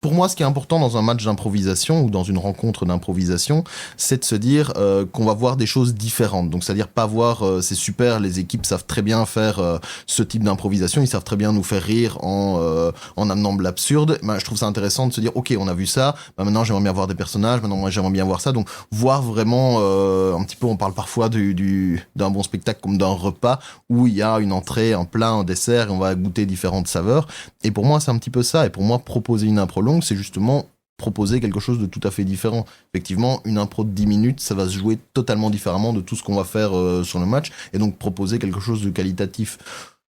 Pour moi, ce qui est important dans un match d'improvisation ou dans une rencontre d'improvisation, c'est de se dire qu'on va voir des choses différentes. Donc, c'est-à-dire pas voir, c'est super, les équipes savent très bien faire ce type d'improvisation, ils savent très bien nous faire rire en amenant de l'absurde. Je trouve ça intéressant de se dire, ok, on a vu ça, maintenant j'aimerais bien voir des personnages, maintenant moi j'aimerais bien voir ça. Donc, voir vraiment un petit peu, on parle parfois d'un bon spectacle comme d'un repas où il y a une entrée, un plat, un dessert, et on va goûter différentes saveurs. Et pour moi, c'est un petit peu ça. Et pour moi, proposer une impro longue, c'est justement proposer quelque chose de tout à fait différent. Effectivement, une impro de 10 minutes, ça va se jouer totalement différemment de tout ce qu'on va faire sur le match, et donc proposer quelque chose de qualitatif.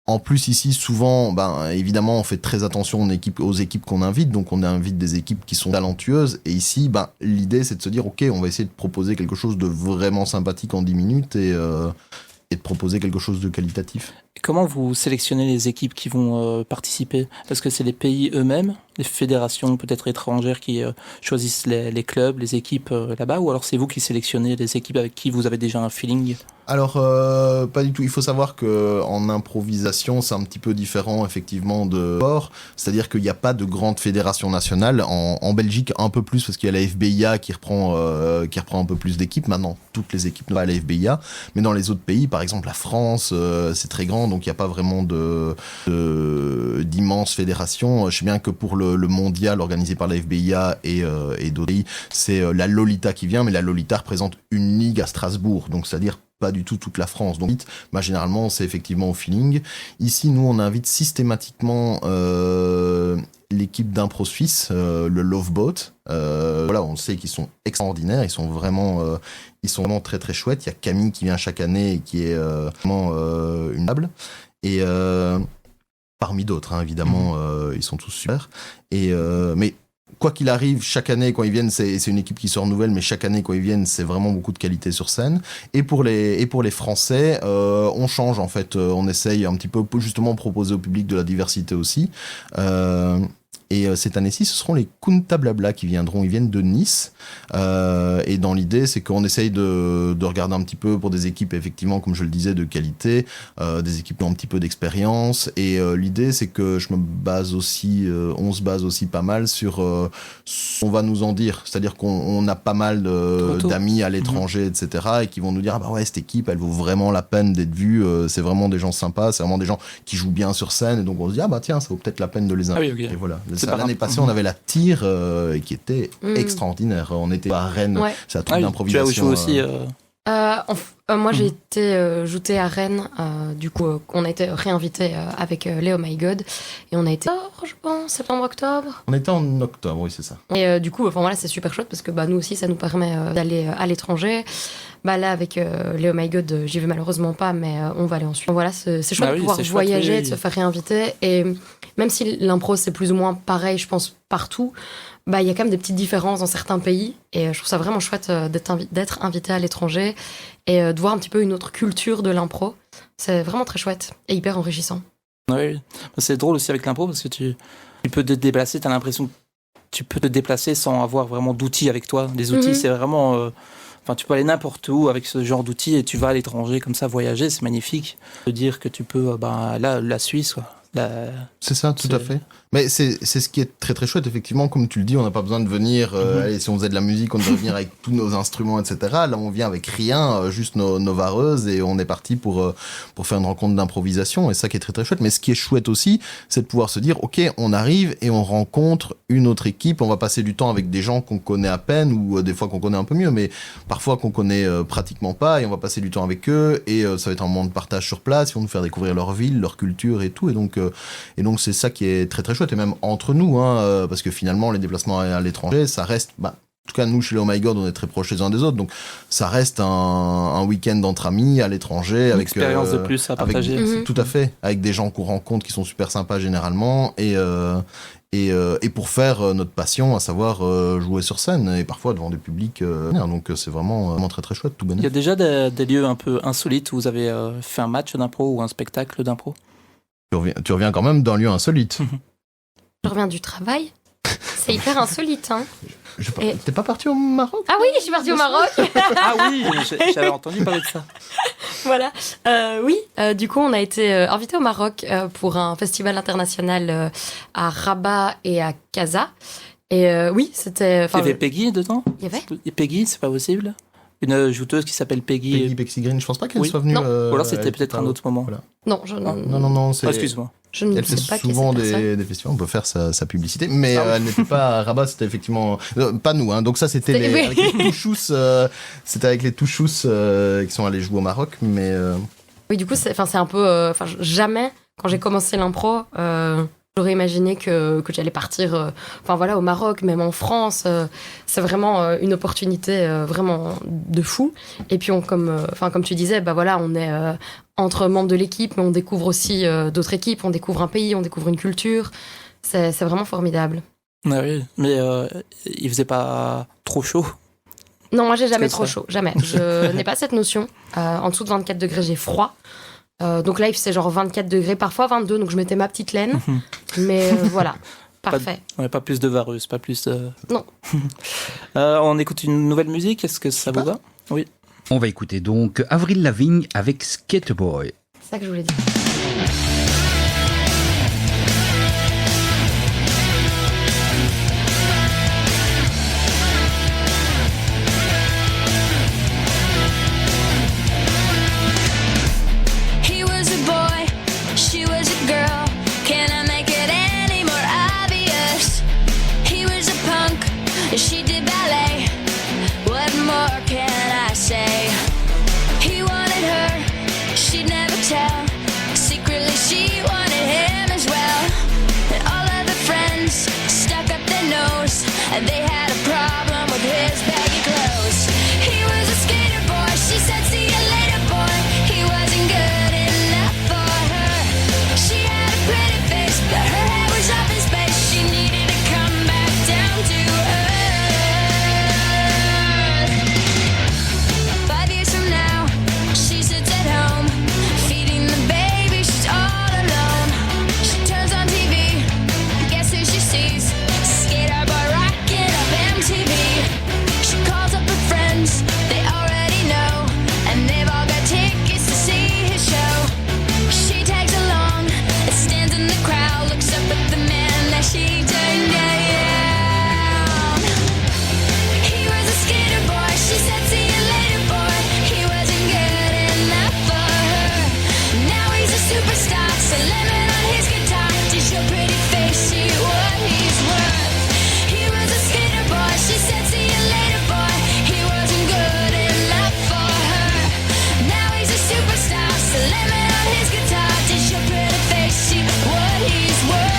En plus, ici, souvent, évidemment, on fait très attention aux équipes qu'on invite, donc on invite des équipes qui sont talentueuses, et ici, l'idée, c'est de se dire, ok, on va essayer de proposer quelque chose de vraiment sympathique en 10 minutes, et de proposer quelque chose de qualitatif. Comment vous sélectionnez les équipes qui vont participer? Est-ce que c'est les pays eux-mêmes des fédérations peut-être étrangères qui choisissent les clubs, les équipes là-bas, ou alors c'est vous qui sélectionnez les équipes avec qui vous avez déjà un feeling? Alors, pas du tout. Il faut savoir que en improvisation, c'est un petit peu différent, effectivement, de sport. C'est-à-dire qu'il n'y a pas de grande fédération nationale. En Belgique, un peu plus, parce qu'il y a la FBIA qui reprend un peu plus d'équipes. Maintenant, toutes les équipes n'ont pas la FBIA. Mais dans les autres pays, par exemple, la France, c'est très grand, donc il n'y a pas vraiment d'immenses fédérations. Je sais bien que pour le mondial organisé par la FBIA et d'autres pays, c'est la Lolita qui vient, mais la Lolita représente une ligue à Strasbourg. Donc, c'est-à-dire pas du tout toute la France. Donc, généralement, c'est effectivement au feeling. Ici, nous, on invite systématiquement l'équipe d'impro suisse, le Love Boat. Voilà, on sait qu'ils sont extraordinaires. Ils sont vraiment très très chouettes. Il y a Camille qui vient chaque année et qui est vraiment une table. Et parmi d'autres, hein, évidemment, ils sont tous super. Mais quoi qu'il arrive, chaque année quand ils viennent, c'est une équipe qui se renouvelle, mais chaque année quand ils viennent, c'est vraiment beaucoup de qualité sur scène. Et pour les Français, on change en fait, on essaye un petit peu justement proposer au public de la diversité aussi. Et cette année-ci, ce seront les Kunta Blabla qui viendront. Ils viennent de Nice. Et dans l'idée, c'est qu'on essaye de regarder un petit peu pour des équipes, effectivement, comme je le disais, de qualité, des équipes qui ont un petit peu d'expérience. Et l'idée, c'est que on se base aussi pas mal sur ce qu'on va nous en dire. C'est-à-dire qu'on a pas mal d'amis à l'étranger, etc. Et qui vont nous dire, ah bah ouais, cette équipe, elle vaut vraiment la peine d'être vue. C'est vraiment des gens sympas. C'est vraiment des gens qui jouent bien sur scène. Et donc, on se dit, ah bah tiens, ça vaut peut-être la peine de les inviter. Ah oui, okay. Et voilà. L'année passée, on avait la tire qui était extraordinaire. On était à Rennes, c'est un truc d'improvisation. Tu as joué aussi moi, j'ai été joutée à Rennes. Du coup, on a été réinvité avec Léo My God. Et on a été, je pense, septembre-octobre. On était en octobre, oui, c'est ça. Et du coup, voilà, c'est super chouette parce que nous aussi, ça nous permet d'aller à l'étranger. Là, avec Léo My God, j'y vais malheureusement pas, mais on va aller ensuite. Voilà, c'est chouette de pouvoir voyager, de se faire réinviter. Et même si l'impro, c'est plus ou moins pareil, je pense, partout, il y a quand même des petites différences dans certains pays. Et je trouve ça vraiment chouette d'être invité à l'étranger et de voir un petit peu une autre culture de l'impro. C'est vraiment très chouette et hyper enrichissant. Oui, c'est drôle aussi avec l'impro parce que tu peux te déplacer, tu as l'impression que tu peux te déplacer sans avoir vraiment d'outils avec toi. Les outils, c'est vraiment... tu peux aller n'importe où avec ce genre d'outils et tu vas à l'étranger comme ça, voyager, c'est magnifique. De dire que tu peux, là, la Suisse, quoi. C'est ça, tout à fait. Mais c'est ce qui est très très chouette, effectivement, comme tu le dis, on n'a pas besoin de venir, allez, si on faisait de la musique, on devrait venir avec tous nos instruments, etc. Là, on vient avec rien, juste nos vareuses, et on est parti pour faire une rencontre d'improvisation, et ça qui est très très chouette. Mais ce qui est chouette aussi, c'est de pouvoir se dire, ok, on arrive et on rencontre une autre équipe, on va passer du temps avec des gens qu'on connaît à peine, ou des fois qu'on connaît un peu mieux, mais parfois qu'on connaît pratiquement pas, et on va passer du temps avec eux, et ça va être un moment de partage sur place, ils vont nous faire découvrir leur ville, leur culture et tout, et donc c'est ça qui est très très chouette, et même entre nous, parce que finalement les déplacements à l'étranger, ça reste, en tout cas nous chez les Oh My God, on est très proches les uns des autres, donc ça reste un week-end entre amis à l'étranger, avec expérience de plus à partager. Tout à fait, avec des gens qu'on rencontre qui sont super sympas généralement, et pour faire notre passion, à savoir jouer sur scène, et parfois devant des publics. Donc c'est vraiment très très chouette, tout bénef. Il y a déjà des lieux un peu insolites où vous avez fait un match d'impro ou un spectacle d'impro? Tu reviens quand même d'un lieu insolite. Je reviens du travail. C'est hyper insolite, hein. T'es pas parti au Maroc? Ah oui, je suis partie au Maroc. Ah oui, j'avais entendu parler de ça. Voilà. Oui, du coup, on a été invité au Maroc pour un festival international à Rabat et à Casa. Et oui, c'était... Il y avait Peggy dedans? Il y avait? Et Peggy, c'est pas possible? Une jouteuse qui s'appelle Peggy Green, je pense pas qu'elle soit venue. Non. Ou alors c'était peut-être un autre moment. Voilà. Non, non, c'est... excuse-moi. Je ne elle sais fait pas souvent des festivals, on peut faire sa publicité, mais elle n'était pas à Rabat, c'était effectivement pas nous, hein. Donc ça c'était avec les Touchous, c'était avec les Touchous qui sont allés jouer au Maroc, mais oui, du coup c'est un peu jamais quand j'ai commencé l'impro j'aurais imaginé que j'allais partir au Maroc, même en France. C'est vraiment une opportunité vraiment de fou. Et puis comme tu disais, on est entre membres de l'équipe, mais on découvre aussi d'autres équipes, on découvre un pays, on découvre une culture. C'est vraiment formidable. Ah oui, mais il faisait pas trop chaud? Non, moi j'ai jamais trop chaud, jamais. Je n'ai pas cette notion. En dessous de 24 degrés, j'ai froid. Donc là, il faisait genre 24 degrés, parfois 22, donc je mettais ma petite laine. Mais voilà. Parfait. Pas plus de Varus, pas plus de... Non. On écoute une nouvelle musique, est-ce que ça vous va? Oui. On va écouter donc Avril Lavigne avec Skater Boy. C'est ça que je voulais dire. He was a boy, she was a girl. Can I make it any more obvious? He was a punk, she did ballet. What more can I say? He wanted her, she'd never tell. Secretly she wanted him as well. And all of the friends stuck up their nose, and they had a problem with his baggy clothes. He was a skater boy, she said see you later boy. He wasn't good enough for her. She had a pretty face, but her head was up in space. She needed to come back down to earth. 5 years from now, she sits at home, feeding the baby, she's all alone. She turns on TV, guess who she sees? Skater boy rocking up MTV. She calls up her friends, they already know, and they've all got tickets to see his show. She tags along, stands in the crowd, looks up at the man that she turned down. He was a skater boy, she said see you later boy. He wasn't good enough for her. Now he's a superstar, so lemon on his guitar. Did your pretty face see what he's worth? He was a skater boy, she said see you later boy. He wasn't good enough for her. Now he's a superstar, so lemon on his guitar. Did your pretty face see what he's worth?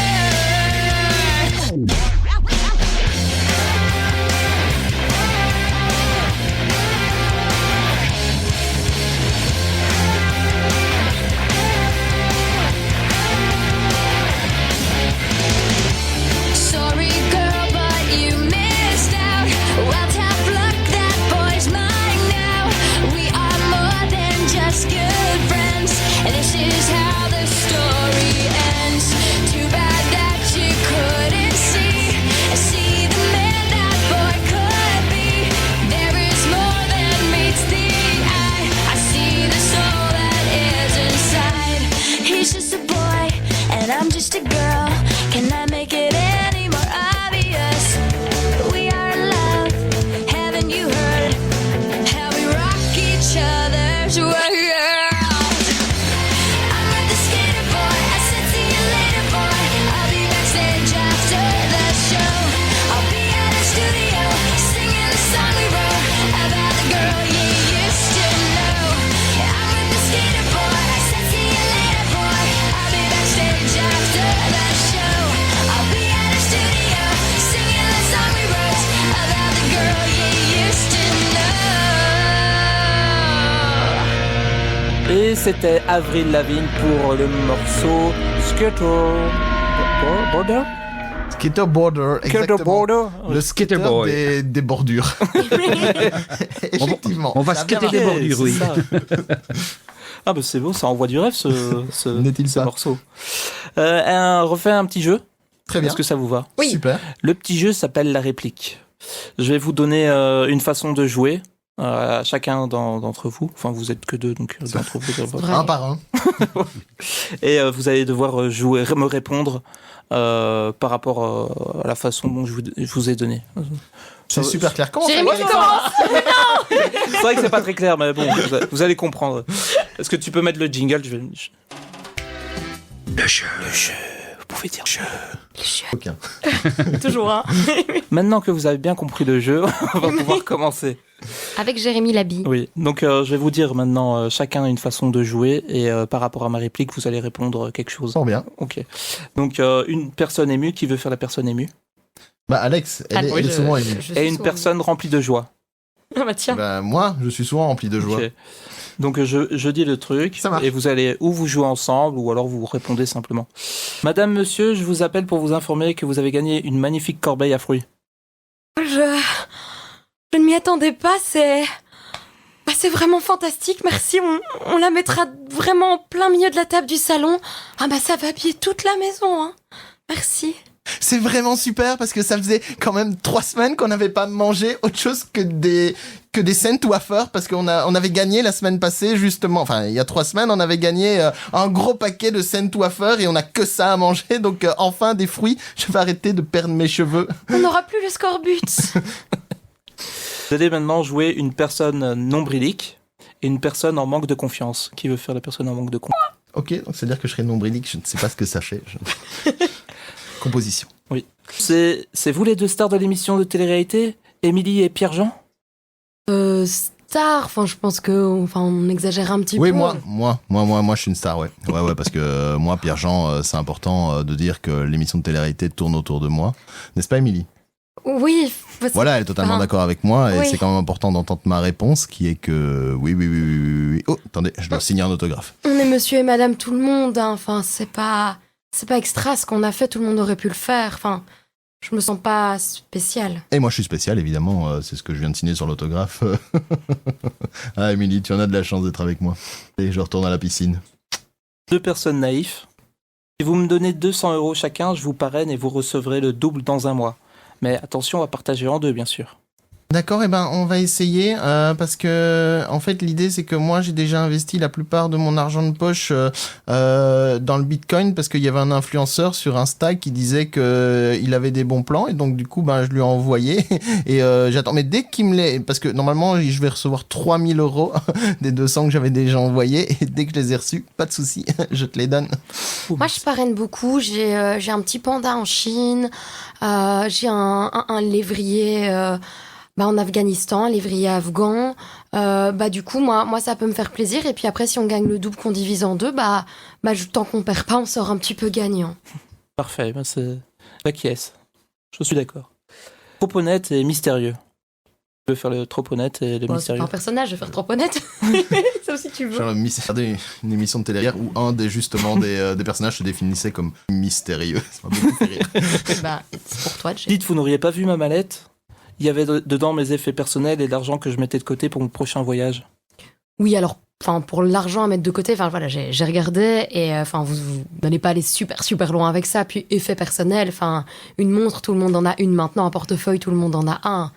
Sorry girl, but you missed out. Well, tough luck, that boy's mine now. We are more than just good friends, and this is how the story ends. Too bad that you couldn't see the man that boy could be. There is more than meets the eye. I see the soul that is inside. He's just a boy, and I'm just a girl. Can I make it any more obvious? We are in love, haven't you heard? How we rock each other's world. I'm with the skater boy, I said see you later boy. I'll be backstage after the show. I'll be at a studio, singing the song we wrote about the girl you used to know. I'm with the skater boy, I said see you later boy. I'll be backstage after the show. I'll be at a studio, singing the song we wrote about the girl you used to know. Et c'était Avril Lavigne pour le morceau Skater Border. Skater Border, Skater exactement. Border. Le skater Skater boy. des bordures. Effectivement. On va Ça a bien skater des marché. bordures, oui. C'est ça. Ah bah c'est beau, ça envoie du rêve ce N'est-il ce pas morceau. Refait un petit jeu. Très bien. Est-ce que ça vous va? Oui. Super. Le petit jeu s'appelle la réplique. Je vais vous donner une façon de jouer à chacun d'entre vous. Enfin, vous êtes que deux, donc d'entre vous. Vrai. Un par un. Et vous allez devoir jouer, me répondre par rapport à la façon dont je vous ai donné. C'est super clair. Comment ça Jérémy, va tu commences. C'est vrai que c'est pas très clair, mais bon, vous allez comprendre. Est-ce que tu peux mettre le jingle? Le jeu. Vous pouvez dire jeu. Aucun. Toujours un. Maintenant que vous avez bien compris le jeu, on va pouvoir commencer. Avec Jérémy Labi. Oui, donc je vais vous dire maintenant chacun une façon de jouer et par rapport à ma réplique, vous allez répondre quelque chose. Fort bien. Ok. Donc une personne émue, qui veut faire la personne émue? Bah Alex, elle Ah, est souvent émue. Et une personne remplie de joie. Ah bah tiens. Bah moi, je suis souvent rempli de joie. Ok. Donc je dis le truc Ça marche. et vous allez ou vous jouez ensemble ou alors vous répondez simplement. Madame, monsieur, je vous appelle pour vous informer que vous avez gagné une magnifique corbeille à fruits. Je ne m'y attendais pas, c'est vraiment fantastique, merci. On la mettra vraiment en plein milieu de la table du salon. Ah bah ça va habiller toute la maison, hein. Merci. C'est vraiment super parce que ça faisait quand même 3 semaines qu'on n'avait pas mangé autre chose que des cent wafers parce on avait gagné la semaine passée justement, enfin il y a 3 semaines on avait gagné un gros paquet de cent wafers et on a que ça à manger, donc enfin des fruits, je vais arrêter de perdre mes cheveux. On n'aura plus le scorbut. Vous allez maintenant jouer une personne nombrilique et une personne en manque de confiance. Qui veut faire la personne en manque de confiance? Ok, donc c'est-à-dire que je serai nombrilique, je ne sais pas ce que ça fait. Composition. Oui. C'est vous les 2 stars de l'émission de télé-réalité, Émilie et Pierre-Jean? Star, enfin je pense que on exagère un petit Oui, peu. moi, je suis une star, ouais. Ouais, parce que moi, Pierre-Jean, c'est important de dire que l'émission de télé-réalité tourne autour de moi. N'est-ce pas, Émilie? Oui. Voilà, elle est totalement d'accord avec moi et Oui. c'est quand même important d'entendre ma réponse qui est que oui. Oh, attendez, je dois signer un autographe. On est monsieur et madame tout le monde, hein. Enfin c'est pas extra ce qu'on a fait, tout le monde aurait pu le faire. Enfin, je me sens pas spéciale. Et moi, je suis spécial, évidemment, c'est ce que je viens de signer sur l'autographe. Ah, Émilie, tu en as de la chance d'être avec moi. Et je retourne à la piscine. 2 personnes naïfs. Si vous me donnez 200 € chacun, je vous parraine et vous recevrez le double dans un mois. Mais attention à partager en 2, bien sûr. D'accord, on va essayer parce que en fait l'idée c'est que moi j'ai déjà investi la plupart de mon argent de poche dans le Bitcoin parce qu'il y avait un influenceur sur Insta qui disait que il avait des bons plans et donc du coup je lui ai envoyé et j'attends, mais dès qu'il me les, parce que normalement je vais recevoir 3000 € des 200 que j'avais déjà envoyés et dès que je les ai reçus, pas de souci, je te les donne. Moi je parraine beaucoup, j'ai un petit panda en Chine, j'ai un lévrier en Afghanistan, un lévrier afghan. Du coup, moi, ça peut me faire plaisir. Et puis après, si on gagne le double qu'on divise en 2, tant qu'on perd pas, on sort un petit peu gagnant. Parfait, c'est j'acquiesce. Je suis d'accord. Trop honnête et mystérieux. Tu veux faire le trop honnête et le C'est mystérieux? pas un personnage, je vais faire trop honnête. Ça aussi, tu veux. Genre le mystère une émission de télé où un des personnages se définissait comme mystérieux. Ça m'a beaucoup fait rire. C'est pour toi, Jay. Dites, vous n'auriez pas vu ma mallette? Il y avait dedans mes effets personnels et l'argent que je mettais de côté pour mon prochain voyage. Oui, alors, pour l'argent à mettre de côté, j'ai regardé et vous n'allez pas aller super super loin avec ça. Puis effet personnel, une montre, tout le monde en a une maintenant, un portefeuille, tout le monde en a un.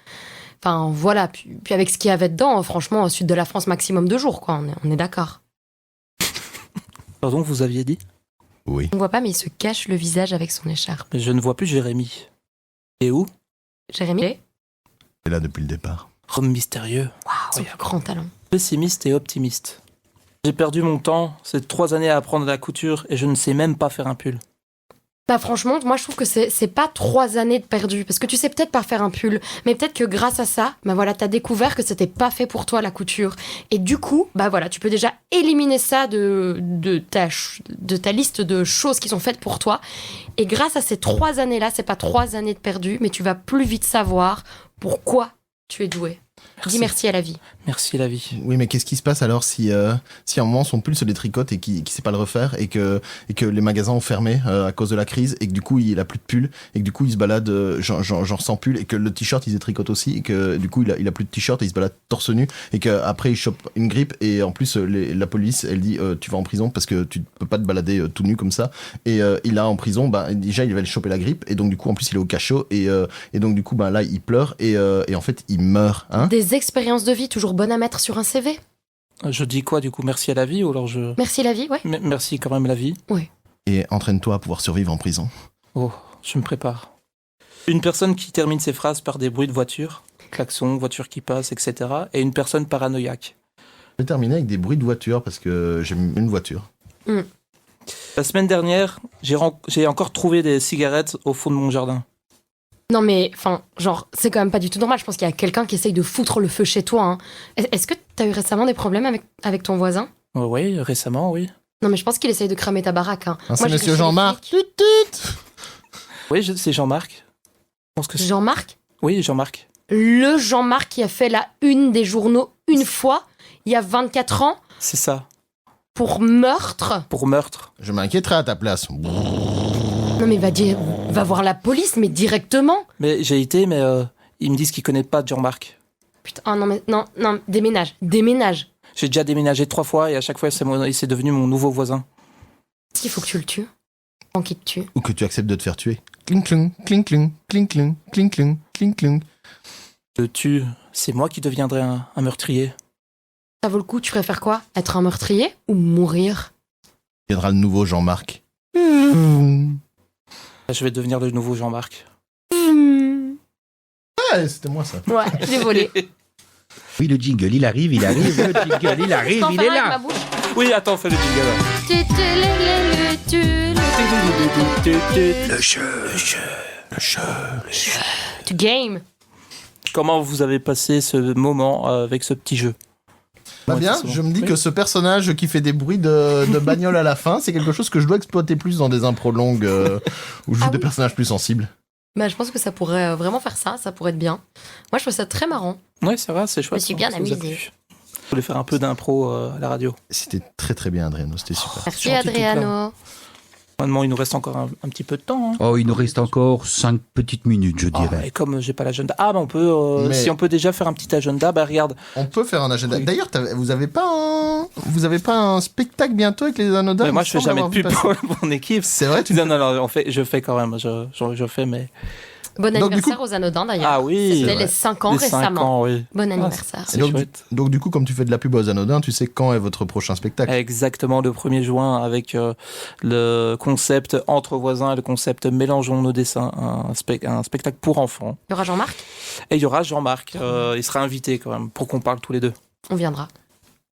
Voilà. Puis avec ce qu'il y avait dedans, franchement, au sud de la France, maximum 2 jours, quoi. On est d'accord. Pardon, vous aviez dit? Oui. On voit pas, mais il se cache le visage avec son écharpe. Mais je ne vois plus Jérémy. Et où? Jérémy, C'est là depuis le départ. Homme mystérieux. son grand talent. Pessimiste et optimiste. J'ai perdu mon temps, c'est 3 années à apprendre la couture et je ne sais même pas faire un pull. Franchement, moi je trouve que c'est pas 3 années de perdu, parce que tu sais peut-être pas faire un pull, mais peut-être que grâce à ça, t'as découvert que c'était pas fait pour toi la couture, et du coup, tu peux déjà éliminer ça de ta liste de choses qui sont faites pour toi, et grâce à ces 3 années-là, c'est pas 3 années de perdu, mais tu vas plus vite savoir pourquoi tu es doué. Dis merci à la vie. Merci la vie. Oui, mais qu'est-ce qui se passe alors si à un moment son pull se détricote et qu'il sait pas le refaire et que les magasins ont fermé à cause de la crise et que du coup il a plus de pull et que du coup il se balade genre sans pull et que le t-shirt il se détricote aussi et que du coup il a plus de t-shirt et il se balade torse nu et qu'après il chope une grippe et en plus la police elle dit tu vas en prison parce que tu peux pas te balader tout nu comme ça et il a en prison déjà il va lui choper la grippe et donc du coup en plus il est au cachot et donc du coup là il pleure et en fait il meurt, hein. Des expériences de vie toujours bonnes à mettre sur un CV. Je dis quoi du coup? Merci à la vie ou alors je... Merci la vie, ouais. Merci quand même la vie. Oui. Et entraîne-toi à pouvoir survivre en prison. Oh, je me prépare. Une personne qui termine ses phrases par des bruits de voiture, klaxon, voiture qui passe, etc. Et une personne paranoïaque. Je vais terminer avec des bruits de voiture parce que j'aime une voiture. La semaine dernière, j'ai encore trouvé des cigarettes au fond de mon jardin. Non mais, c'est quand même pas du tout normal. Je pense qu'il y a quelqu'un qui essaye de foutre le feu chez toi, hein. Est-ce que t'as eu récemment des problèmes avec ton voisin? Oui, récemment, oui. Non mais je pense qu'il essaye de cramer ta baraque, hein. C'est Moi, j'ai monsieur caché Jean-Marc. les flics. Oui, c'est Jean-Marc. Je pense que c'est... Jean-Marc? Oui, Jean-Marc. Le Jean-Marc qui a fait la une des journaux une fois, il y a 24 ans, C'est ça, pour meurtre. pour meurtre. Je m'inquiéterais à ta place. Non mais va voir la police, mais directement. Mais j'ai été, mais ils me disent qu'ils connaissent pas Jean-Marc. Putain, oh non mais, non, déménage. J'ai déjà déménagé 3 fois et à chaque fois, c'est devenu mon nouveau voisin. Est-ce qu'il faut que tu le tues? En qui te tue? Ou que tu acceptes de te faire tuer. Cling cling, cling cling, cling cling, cling cling, cling cling. Le tue, c'est moi qui deviendrai un meurtrier. Ça vaut le coup, tu préfères quoi? Être un meurtrier ou mourir? Il viendra le nouveau Jean-Marc. Je vais devenir le nouveau Jean-Marc. Ouais, c'était moi ça. Ouais, je l'ai volé. Oui, le jingle, il arrive, le jingle, il arrive, il est là. Oui, attends, fais le jingle alors. Tu game. Comment vous avez passé ce moment avec ce petit jeu? Bah Ouais, bien, c'est bon. je me dis Oui. que ce personnage qui fait des bruits de bagnole à la fin, c'est quelque chose que je dois exploiter plus dans des impros longues où je joue Ah des oui. personnages plus sensibles. Bah, je pense que ça pourrait vraiment faire ça pourrait être bien. Moi, je trouve ça très marrant. Ouais, c'est vrai, c'est chouette. Je me suis bien ça vous a amusée. plu. Je voulais faire un peu d'impro à la radio. C'était très très bien, Adriano, c'était super. Merci, gentil, tout Adriano. Maintenant, il nous reste encore un petit peu de temps. Hein. Oh, il nous reste encore 5 petites minutes, je Ah, dirais. et comme j'ai pas l'agenda. Ah, bah on peut. Mais- Si on peut déjà faire un petit agenda, bah regarde. On peut faire un agenda. Oui. D'ailleurs, vous avez pas un spectacle bientôt avec les anodins? Mais moi, Il je fais me semble jamais de avoir pub vu pour mon équipe. passer. C'est vrai, tu Non, non, non, je fais quand même. Je fais, mais. Bon Donc, du anniversaire aux Anodins d'ailleurs. Ah oui. C'était vrai. les 5 ans Les 5 récemment. ans, oui. Bon Ah, anniversaire. c'est Et donc, chouette. donc du coup, comme tu fais de la pub aux anodins, tu sais quand est votre prochain spectacle? Exactement, le 1er juin, avec le concept Entre voisins et le concept Mélangeons nos dessins, un spectacle pour enfants. Il y aura Jean-Marc? Et il y aura Jean-Marc, il sera invité quand même, pour qu'on parle tous les deux. On viendra.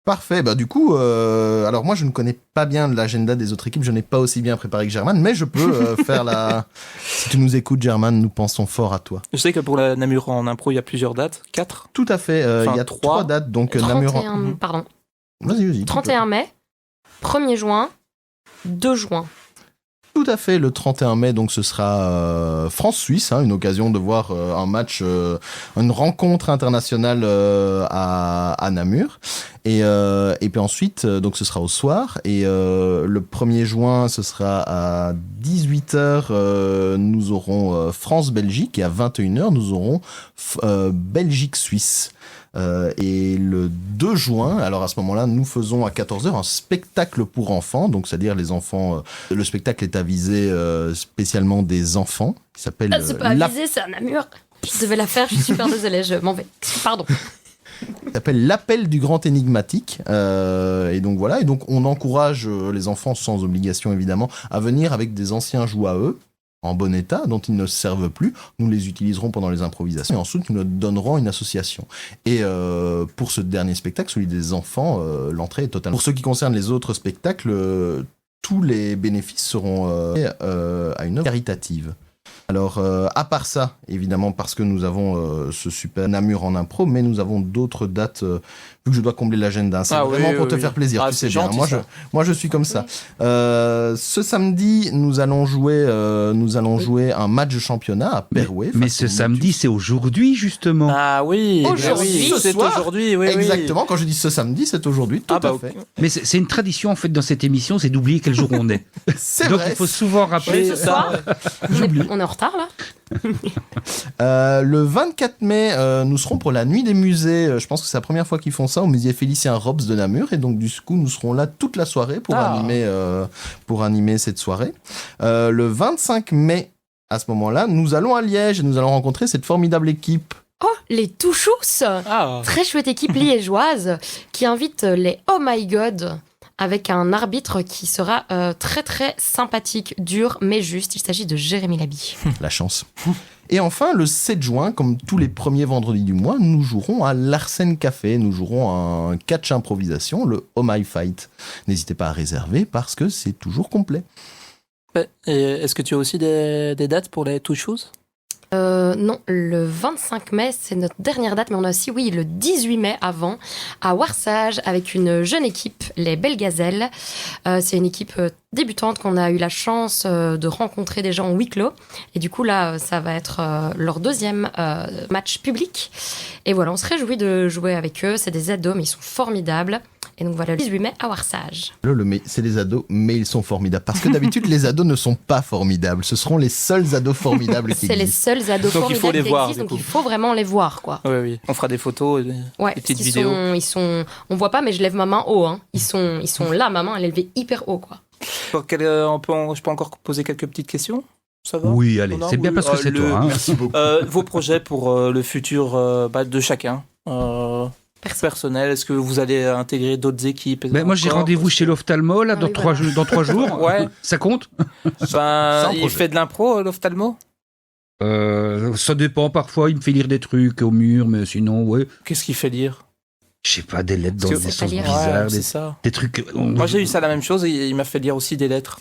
Parfait, bah du coup, alors moi je ne connais pas bien l'agenda des autres équipes, je n'ai pas aussi bien préparé que German, mais je peux faire la... Si tu nous écoutes German, nous pensons fort à toi. Je sais que pour la Namur en impro, il y a plusieurs dates, 4. Tout à fait, Enfin, il y a 3 dates, donc Namur... 31, pardon. Vas-y, tu 31 mai, 1er juin, 2 juin. peux. Tout à fait, le 31 mai, donc ce sera France-Suisse, une occasion de voir un match, une rencontre internationale à Namur. Et puis ensuite, donc ce sera au soir. Et le 1er juin, ce sera à 18h, nous aurons France-Belgique. Et à 21h, nous aurons Belgique-Suisse. Et le 2 juin, alors à ce moment-là, nous faisons à 14h un spectacle pour enfants. Donc, c'est-à-dire les enfants... le spectacle est avisé spécialement des enfants. Il s'appelle... C'est pas avisé, c'est un Namur. Je devais la faire, je suis super désolée, je m'en vais. Pardon. S'appelle l'appel du grand énigmatique et donc voilà, et donc on encourage les enfants sans obligation évidemment à venir avec des anciens jouets à eux en bon état dont ils ne se servent plus. Nous les utiliserons pendant les improvisations et ensuite nous leur donnerons une association. Et pour ce dernier spectacle, celui des enfants, l'entrée est totale. Pour ce qui concerne les autres spectacles, tous les bénéfices seront à une œuvre caritative. Alors, à part ça, évidemment, parce que nous avons ce super Namur en impro, mais nous avons d'autres dates, vu que je dois combler l'agenda. C'est vraiment pour te faire plaisir, tu sais bien. Moi, je suis comme ça. Ce samedi, nous allons jouer un match de championnat à Perouet. Mais ce samedi, c'est aujourd'hui, justement. Ah oui, Aujourd'hui, oui, c'est ce soir. aujourd'hui, oui. Exactement, quand je dis ce samedi, c'est aujourd'hui, tout à fait. Mais c'est une tradition, en fait, dans cette émission, c'est d'oublier quel jour on est. C'est Donc, vrai. il faut souvent rappeler. Ce soir, on est en retard là. Le 24 mai, nous serons pour la nuit des musées. Je pense que c'est la première fois qu'ils font ça au musée Félicien Robes de Namur. Et donc, du coup, nous serons là toute la soirée pour animer cette soirée. Le 25 mai, à ce moment-là, nous allons à Liège et nous allons rencontrer cette formidable équipe. Oh, les Touchous. Ah, Très chouette équipe liégeoise qui invite les Oh My God avec un arbitre qui sera très très sympathique, dur mais juste. Il s'agit de Jérémy Laby. La chance. Et enfin, le 7 juin, comme tous les premiers vendredis du mois, nous jouerons à l'Arsène Café. Nous jouerons un catch improvisation, le Oh My Fight. N'hésitez pas à réserver parce que c'est toujours complet. et est-ce que tu as aussi des dates pour les two shoes? Non, le 25 mai, c'est notre dernière date, mais on a aussi, oui, le 18 mai avant, à Warsage, avec une jeune équipe, les Belles Gazelles. C'est une équipe débutante qu'on a eu la chance de rencontrer déjà en huis clos. Et du coup, là, ça va être leur deuxième match public. Et voilà, on se réjouit de jouer avec eux. C'est des ados, mais ils sont formidables. Et donc voilà, le 18 mai à Warsage. C'est les ados, mais ils sont formidables. Parce que d'habitude, les ados ne sont pas formidables. Ce seront les seuls ados formidables qui C'est les existent. seuls ados Donc, il faut formidables les qui voir, existent, du donc coup. il faut vraiment les voir, quoi. Oui, oui. On fera des photos, Ouais, des petites parce qu'ils vidéos. on voit pas, mais je lève ma main haut. Hein. Ils sont là, ma main, elle est levée hyper haut, quoi. Je peux encore poser quelques petites questions? Ça va? Oui, allez, Non, c'est bien oui, parce que c'est toi. Hein. Merci beaucoup. Vos projets pour le futur de chacun personnel, est-ce que vous allez intégrer d'autres équipes? Ben, moi, j'ai encore? rendez-vous chez l'ophtalmo là, Ah dans, oui, 3 voilà. dans 3 jours. Ouais. Ça compte? Ben, il projet. fait de l'impro, l'ophtalmo? Ça dépend, parfois, il me fait lire des trucs au mur, mais sinon, ouais. Qu'est-ce qu'il fait lire? Je sais pas, des lettres dans Parce des que- sens c'est pas lire. bizarres, Ouais, c'est des, ça. des trucs. Moi, j'ai eu ça la même chose, et il m'a fait lire aussi des lettres.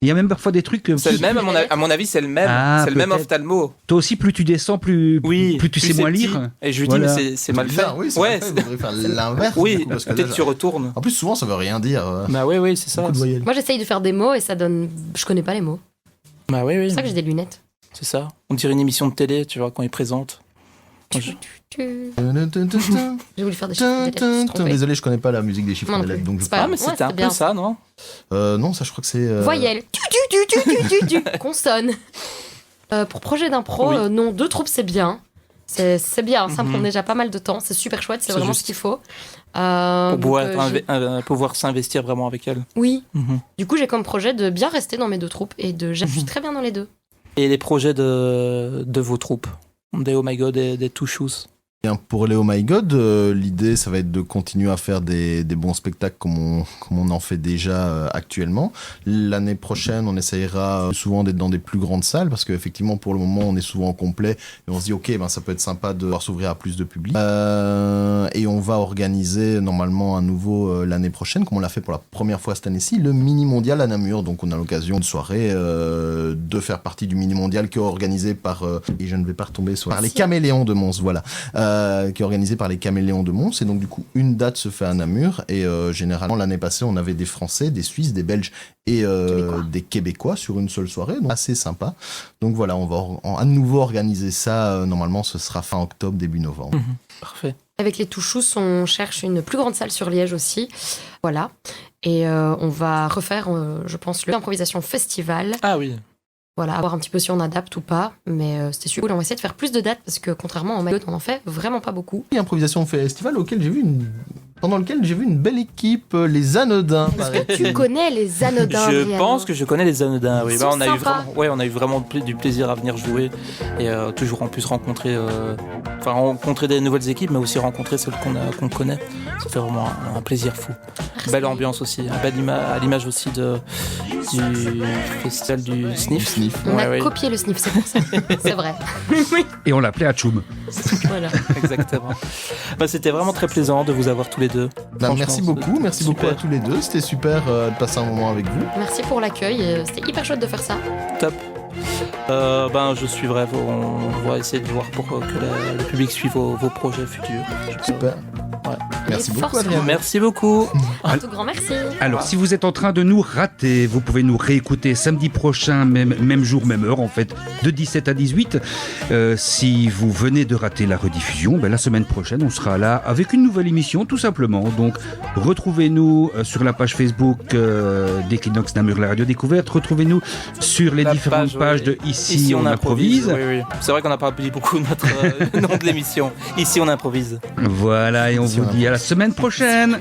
Il y a même parfois des trucs. C'est le même, à mon avis, c'est le même. Ah, c'est le même peut-être. ophtalmo. Toi aussi, plus tu descends, plus tu sais c'est moins petit. lire. Et je lui Voilà. dis, mais c'est mal fait. Bizarre, oui, c'est Ouais, mal fait, il faudrait faire l'inverse. du oui, coup, parce que là, peut-être tu retournes. En plus, souvent, ça veut rien dire. Bah oui, c'est ça. Beaucoup de voyelles. Moi, j'essaye de faire des mots et ça donne. Je connais pas les mots. Bah oui, C'est pour ça que j'ai des lunettes. c'est ça. On dirait une émission de télé, tu vois, quand ils présentent. Moi, je- J'ai voulu faire des chiffres des lettres, je me suis trompée. Désolé, je connais pas la musique des chiffres Moi non des lettres, plus. donc je C'est pas Ah, parle. mais Ouais, c'était un c'était peu bien. ça, non? Non, ça, je crois que c'est. Voyelle. Consonne. Pour projet d'impro, Oui. non, 2 troupes, c'est bien. C'est bien, ça me prend Mhm. déjà pas mal de temps. C'est super chouette, c'est C'est vraiment juste. ce qu'il faut. Pour pouvoir, Donc, pouvoir s'investir vraiment avec elle. Oui, Mhm. du coup, j'ai comme projet de bien rester dans mes 2 troupes et de j'aime très bien dans les 2. Et les projets de vos troupes? Des Oh My God et des Two Shoes. Bien, pour les Oh My God, l'idée, ça va être de continuer à faire des bons spectacles comme on en fait déjà actuellement. L'année prochaine, on essayera souvent d'être dans des plus grandes salles parce qu'effectivement, pour le moment, on est souvent complet et on se dit, ok, ben, ça peut être sympa de pouvoir s'ouvrir à plus de public. Et on va organiser normalement à nouveau l'année prochaine, comme on l'a fait pour la première fois cette année-ci, le Mini Mondial à Namur. Donc, on a l'occasion de soirée de faire partie du Mini Mondial qui est organisé par, et je ne vais pas retomber sur, par les Caméléons de Mons, voilà. Qui est organisé par les Caméléons de Mons. Et donc, du coup, une date se fait à Namur. Et généralement, l'année passée, on avait des Français, des Suisses, des Belges et des Québécois sur une seule soirée. Donc, assez sympa. Donc, voilà, on va à nouveau organiser ça. Normalement, ce sera fin octobre, début novembre. Parfait. Avec les Touchous, on cherche une plus grande salle sur Liège aussi. Voilà. Et on va refaire, je pense, l'improvisation festival. Ah oui. Voilà, à voir un petit peu si on adapte ou pas. Mais c'était super cool. On va essayer de faire plus de dates parce que contrairement au Mayotte, on en fait vraiment pas beaucoup. Improvisation festival pendant lequel j'ai vu une belle équipe, les Anodins. Tu connais les Anodins, Je Adriano. pense que je connais les Anodins. Oui, Ils bah, sont sympas. on a eu vraiment du plaisir à venir jouer et toujours en plus rencontrer des nouvelles équipes, mais aussi rencontrer celles qu'on connaît. Ça fait vraiment un plaisir fou. Belle ambiance aussi, à l'image aussi du festival du Sniff. Sniff. On a Ouais, oui. copié le sniff, c'est pour ça. C'est vrai. Et on l'appelait Atchoum. Voilà. Exactement. Bah, c'était vraiment très plaisant de vous avoir tous les deux. Ben, Franchement, merci c'est beaucoup. Merci beaucoup super. à tous les deux. C'était super de passer un moment avec vous. Merci pour l'accueil. C'était hyper chouette de faire ça. Top. Je suivrai. On va essayer de voir pour que le public suive vos projets futurs. Super. Ouais. Merci Et beaucoup, force Adrien. Merci beaucoup. Un tout grand merci. Alors, si vous êtes en train de nous rater, vous pouvez nous réécouter samedi prochain, même jour, même heure, en fait, de 17 à 18. Si vous venez de rater la rediffusion, la semaine prochaine, on sera là avec une nouvelle émission, tout simplement. Donc, retrouvez-nous sur la page Facebook d'Equinox Namur, la radio découverte. Retrouvez-nous sur les La différentes pages de Ici on improvise. Oui, oui. C'est vrai qu'on n'a pas dit beaucoup de notre nom de l'émission. Ici on improvise. Voilà, et on vous dit à la semaine prochaine.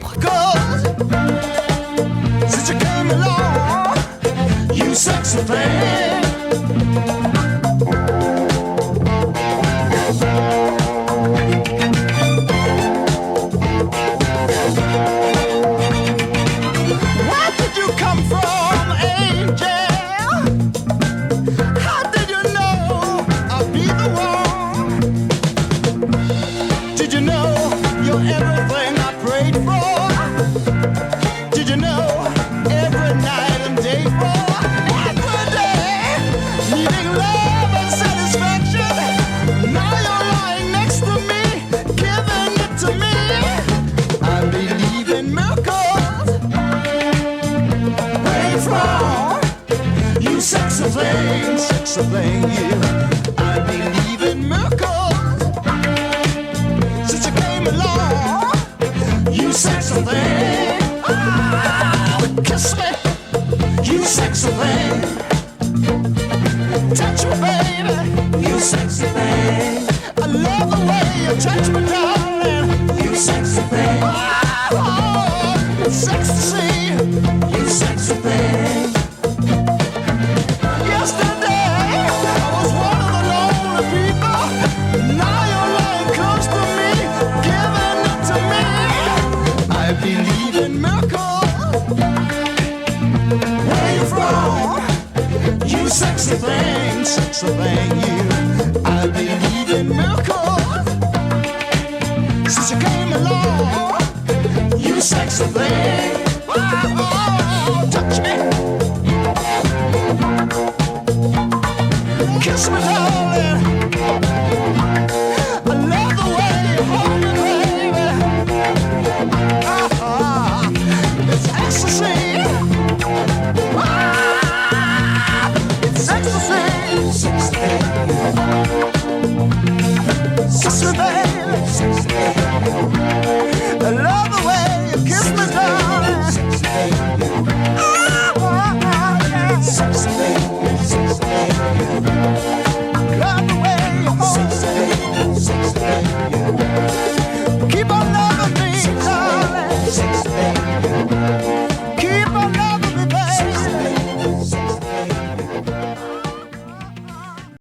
Since you came along, you sexy thing. Where did you come from, angel? How did you know I'd be the one? Did you know you're everything I prayed for? Did you know every night and day for every day, needing love and satisfaction? Now you're lying next to me, giving it to me. I believe in miracles. Where you from? You sexy thing, yeah. I believe in miracles. Since you came along, you sexy thing. Kiss me, you sexy thing. Touch me, baby, you sexy thing. I love the way you touch me, darling, you sexy thing. Oh, sexy, you sexy thing. Yesterday, sexy thing, you. I believe in miracles. Since you came along, you sexy thing. Oh, touch me, kiss me, darling. I love the way you hold me, baby. It's ecstasy. It's ecstasy. Sexy baby. I love the way you kiss me, darling. Love the way you hold me. Keep on loving.